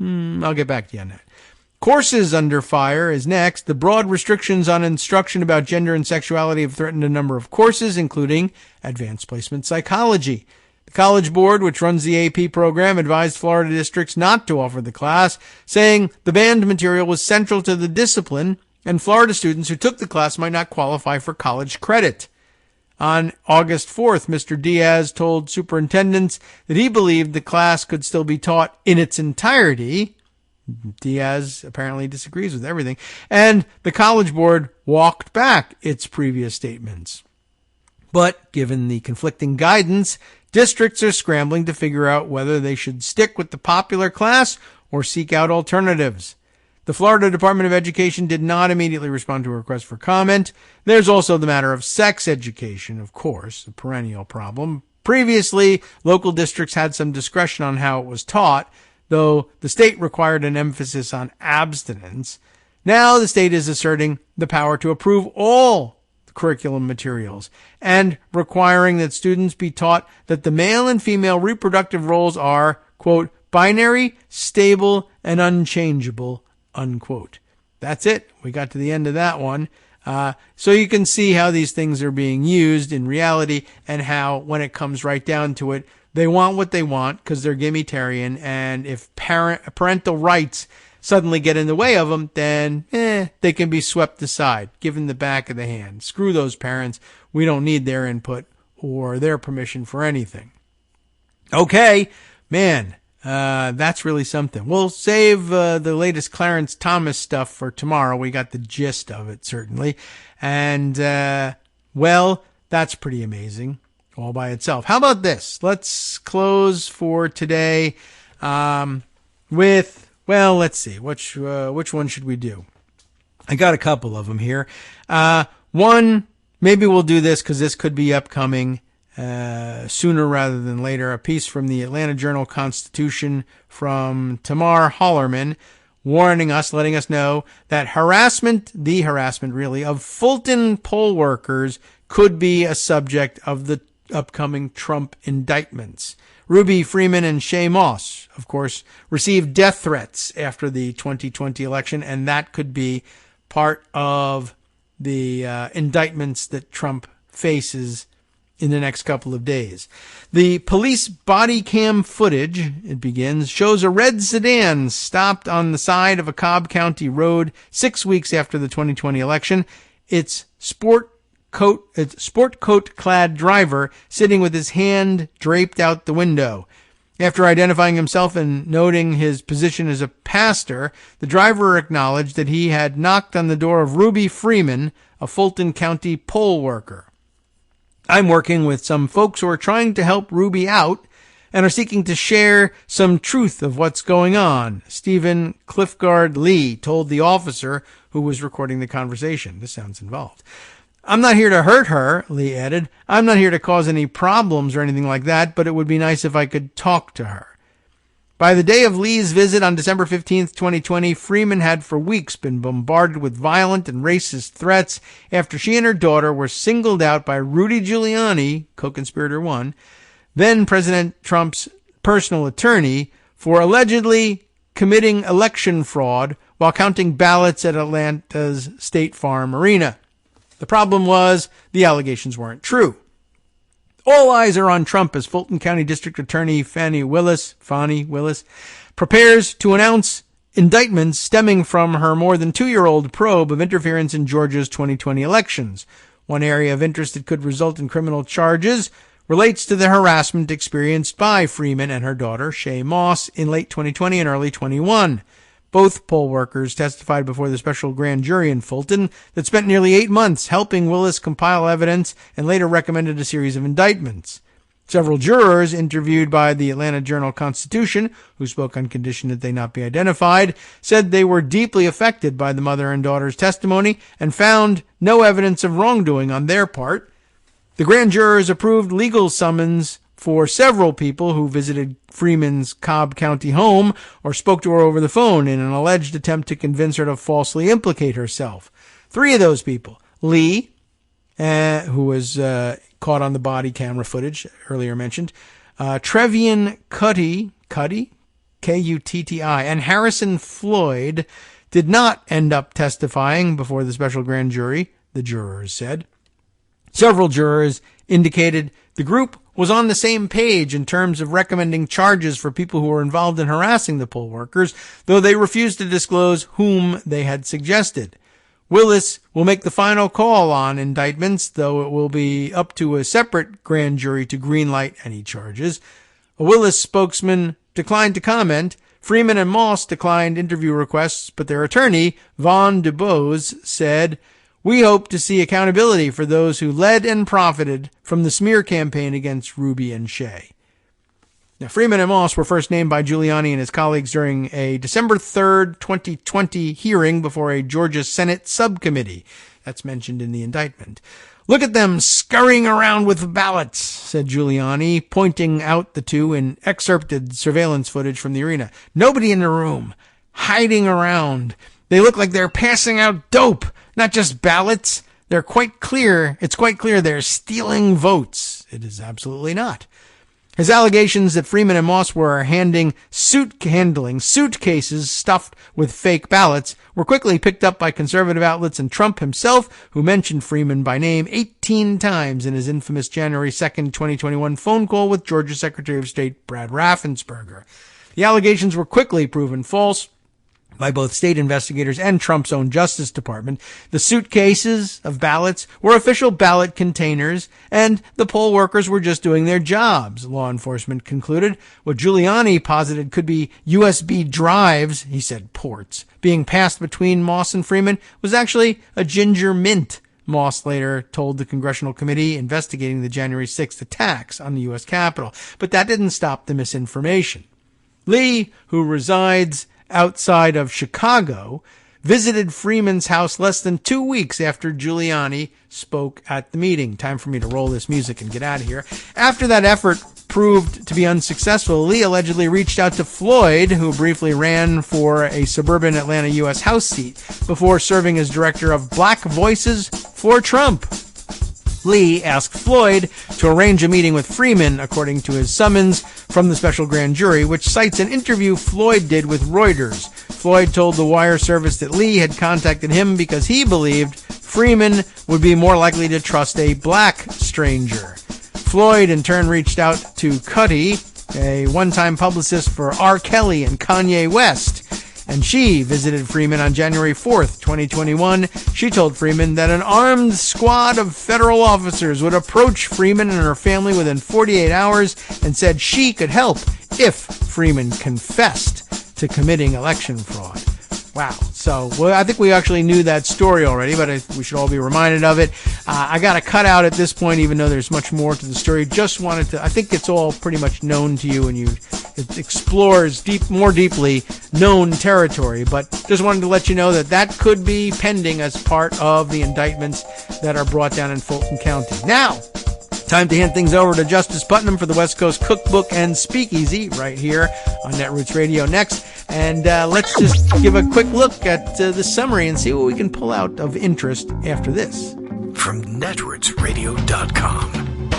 Speaker 2: I'll get back to you on that. Courses under fire is next. The broad restrictions on instruction about gender and sexuality have threatened a number of courses, including advanced placement psychology. The College Board, which runs the AP program, advised Florida districts not to offer the class, saying the banned material was central to the discipline, and Florida students who took the class might not qualify for college credit. On August 4th, Mr. Diaz told superintendents that he believed the class could still be taught in its entirety. Diaz apparently disagrees with everything, and the College Board walked back its previous statements. But given the conflicting guidance, districts are scrambling to figure out whether they should stick with the popular class or seek out alternatives. The Florida Department of Education did not immediately respond to a request for comment. There's also the matter of sex education, of course, a perennial problem. Previously, local districts had some discretion on how it was taught, though the state required an emphasis on abstinence. Now the state is asserting the power to approve all curriculum materials and requiring that students be taught that the male and female reproductive roles are, quote, binary, stable, and unchangeable, unquote. That's it. We got to the end of that one. So you can see how these things are being used in reality and how, when it comes right down to it, they want what they want because they're gimmitarian. And if parental rights suddenly get in the way of them, then they can be swept aside, given the back of the hand. Screw those parents. We don't need their input or their permission for anything. Okay, man. That's really something. We'll save the latest Clarence Thomas stuff for tomorrow. We got the gist of it, certainly. And, well, that's pretty amazing all by itself. How about this? Let's close for today with, well, let's see. Which one should we do? I got a couple of them here. One, maybe we'll do this because this could be upcoming. Sooner rather than later, a piece from the Atlanta Journal-Constitution from Tamar Hollerman warning us, letting us know that the harassment really, of Fulton poll workers could be a subject of the upcoming Trump indictments. Ruby Freeman and Shay Moss, of course, received death threats after the 2020 election, and that could be part of the indictments that Trump faces in the next couple of days. The police body cam footage, it begins, shows a red sedan stopped on the side of a Cobb County road 6 weeks after the 2020 election. Its sport coat clad driver sitting with his hand draped out the window. After identifying himself and noting his position as a pastor, the driver acknowledged that he had knocked on the door of Ruby Freeman, a Fulton County poll worker. I'm working with some folks who are trying to help Ruby out and are seeking to share some truth of what's going on, Stephen Cliffgard Lee told the officer who was recording the conversation. This sounds involved. I'm not here to hurt her, Lee added. I'm not here to cause any problems or anything like that, but it would be nice if I could talk to her. By the day of Lee's visit on December 15th, 2020, Freeman had for weeks been bombarded with violent and racist threats after she and her daughter were singled out by Rudy Giuliani, co-conspirator one, then President Trump's personal attorney, for allegedly committing election fraud while counting ballots at Atlanta's State Farm Arena. The problem was the allegations weren't true. All eyes are on Trump as Fulton County District Attorney Fani Willis prepares to announce indictments stemming from her more than 2-year-old probe of interference in Georgia's 2020 elections. One area of interest that could result in criminal charges relates to the harassment experienced by Freeman and her daughter, Shay Moss, in late 2020 and early 21. Both poll workers testified before the special grand jury in Fulton that spent nearly 8 months helping Willis compile evidence and later recommended a series of indictments. Several jurors interviewed by the Atlanta Journal-Constitution, who spoke on condition that they not be identified, said they were deeply affected by the mother and daughter's testimony and found no evidence of wrongdoing on their part. The grand jurors approved legal summons for several people who visited Freeman's Cobb County home or spoke to her over the phone in an alleged attempt to convince her to falsely implicate herself. 3 of those people, Lee, who was caught on the body camera footage earlier mentioned, Trevian Cuddy, K-U-T-T-I, and Harrison Floyd did not end up testifying before the special grand jury, the jurors said. Several jurors indicated the group was on the same page in terms of recommending charges for people who were involved in harassing the poll workers, though they refused to disclose whom they had suggested. Willis will make the final call on indictments, though it will be up to a separate grand jury to greenlight any charges. A Willis spokesman declined to comment. Freeman and Moss declined interview requests, but their attorney, Vaughn DuBose, said, "We hope to see accountability for those who led and profited from the smear campaign against Ruby and Shay." Now, Freeman and Moss were first named by Giuliani and his colleagues during a December 3rd, 2020 hearing before a Georgia Senate subcommittee. That's mentioned in the indictment. "Look at them scurrying around with ballots," said Giuliani, pointing out the two in excerpted surveillance footage from the arena. "Nobody in the room, hiding around. They look like they're passing out dope, not just ballots. It's quite clear they're stealing votes. It is absolutely not. His allegations that Freeman and Moss were handling suitcases stuffed with fake ballots were quickly picked up by conservative outlets and Trump himself, who mentioned Freeman by name 18 times in his infamous January 2nd, 2021 phone call with Georgia Secretary of State Brad Raffensperger. The allegations were quickly proven false by both state investigators and Trump's own Justice Department. The suitcases of ballots were official ballot containers, and the poll workers were just doing their jobs, law enforcement concluded. What Giuliani posited could be USB drives, he said ports, being passed between Moss and Freeman was actually a ginger mint. Moss later told the congressional committee investigating the January 6th attacks on the U.S. Capitol. But that didn't stop the misinformation. Lee, who resides outside of Chicago, visited Freeman's house less than 2 weeks after Giuliani spoke at the meeting. Time for me to roll this music and get out of here. After that effort proved to be unsuccessful, Lee allegedly reached out to Floyd, who briefly ran for a suburban Atlanta U.S. House seat before serving as director of Black Voices for Trump. Lee asked Floyd to arrange a meeting with Freeman, according to his summons from the special grand jury, which cites an interview Floyd did with Reuters. Floyd told the wire service that Lee had contacted him because he believed Freeman would be more likely to trust a black stranger. Floyd, in turn, reached out to Cuddy, a one-time publicist for R. Kelly and Kanye West, and she visited Freeman on January 4th, 2021. She told Freeman that an armed squad of federal officers would approach Freeman and her family within 48 hours and said she could help if Freeman confessed to committing election fraud. Wow. So, I think we actually knew that story already, but we should all be reminded of it. I got to cut out at this point, even though there's much more to the story. Just wanted to, I think it's all pretty much known to you, and it explores more deeply known territory, but just wanted to let you know that could be pending as part of the indictments that are brought down in Fulton County. Now, time to hand things over to Justice Putnam for the West Coast Cookbook and Speakeasy right here on Netroots Radio next. And let's just give a quick look at the summary and see what we can pull out of interest after this.
Speaker 1: From netrootsradio.com,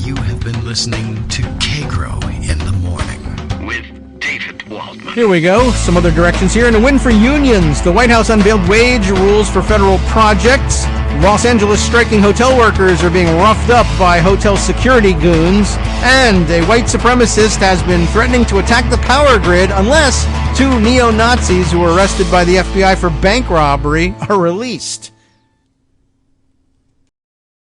Speaker 1: you have been listening to Kagro in the Morning with David Waldman.
Speaker 2: Here we go. Some other directions here. And a win for unions. The White House unveiled wage rules for federal projects. Los Angeles striking hotel workers are being roughed up by hotel security goons. And a white supremacist has been threatening to attack the power grid unless 2 neo-Nazis who were arrested by the FBI for bank robbery are released.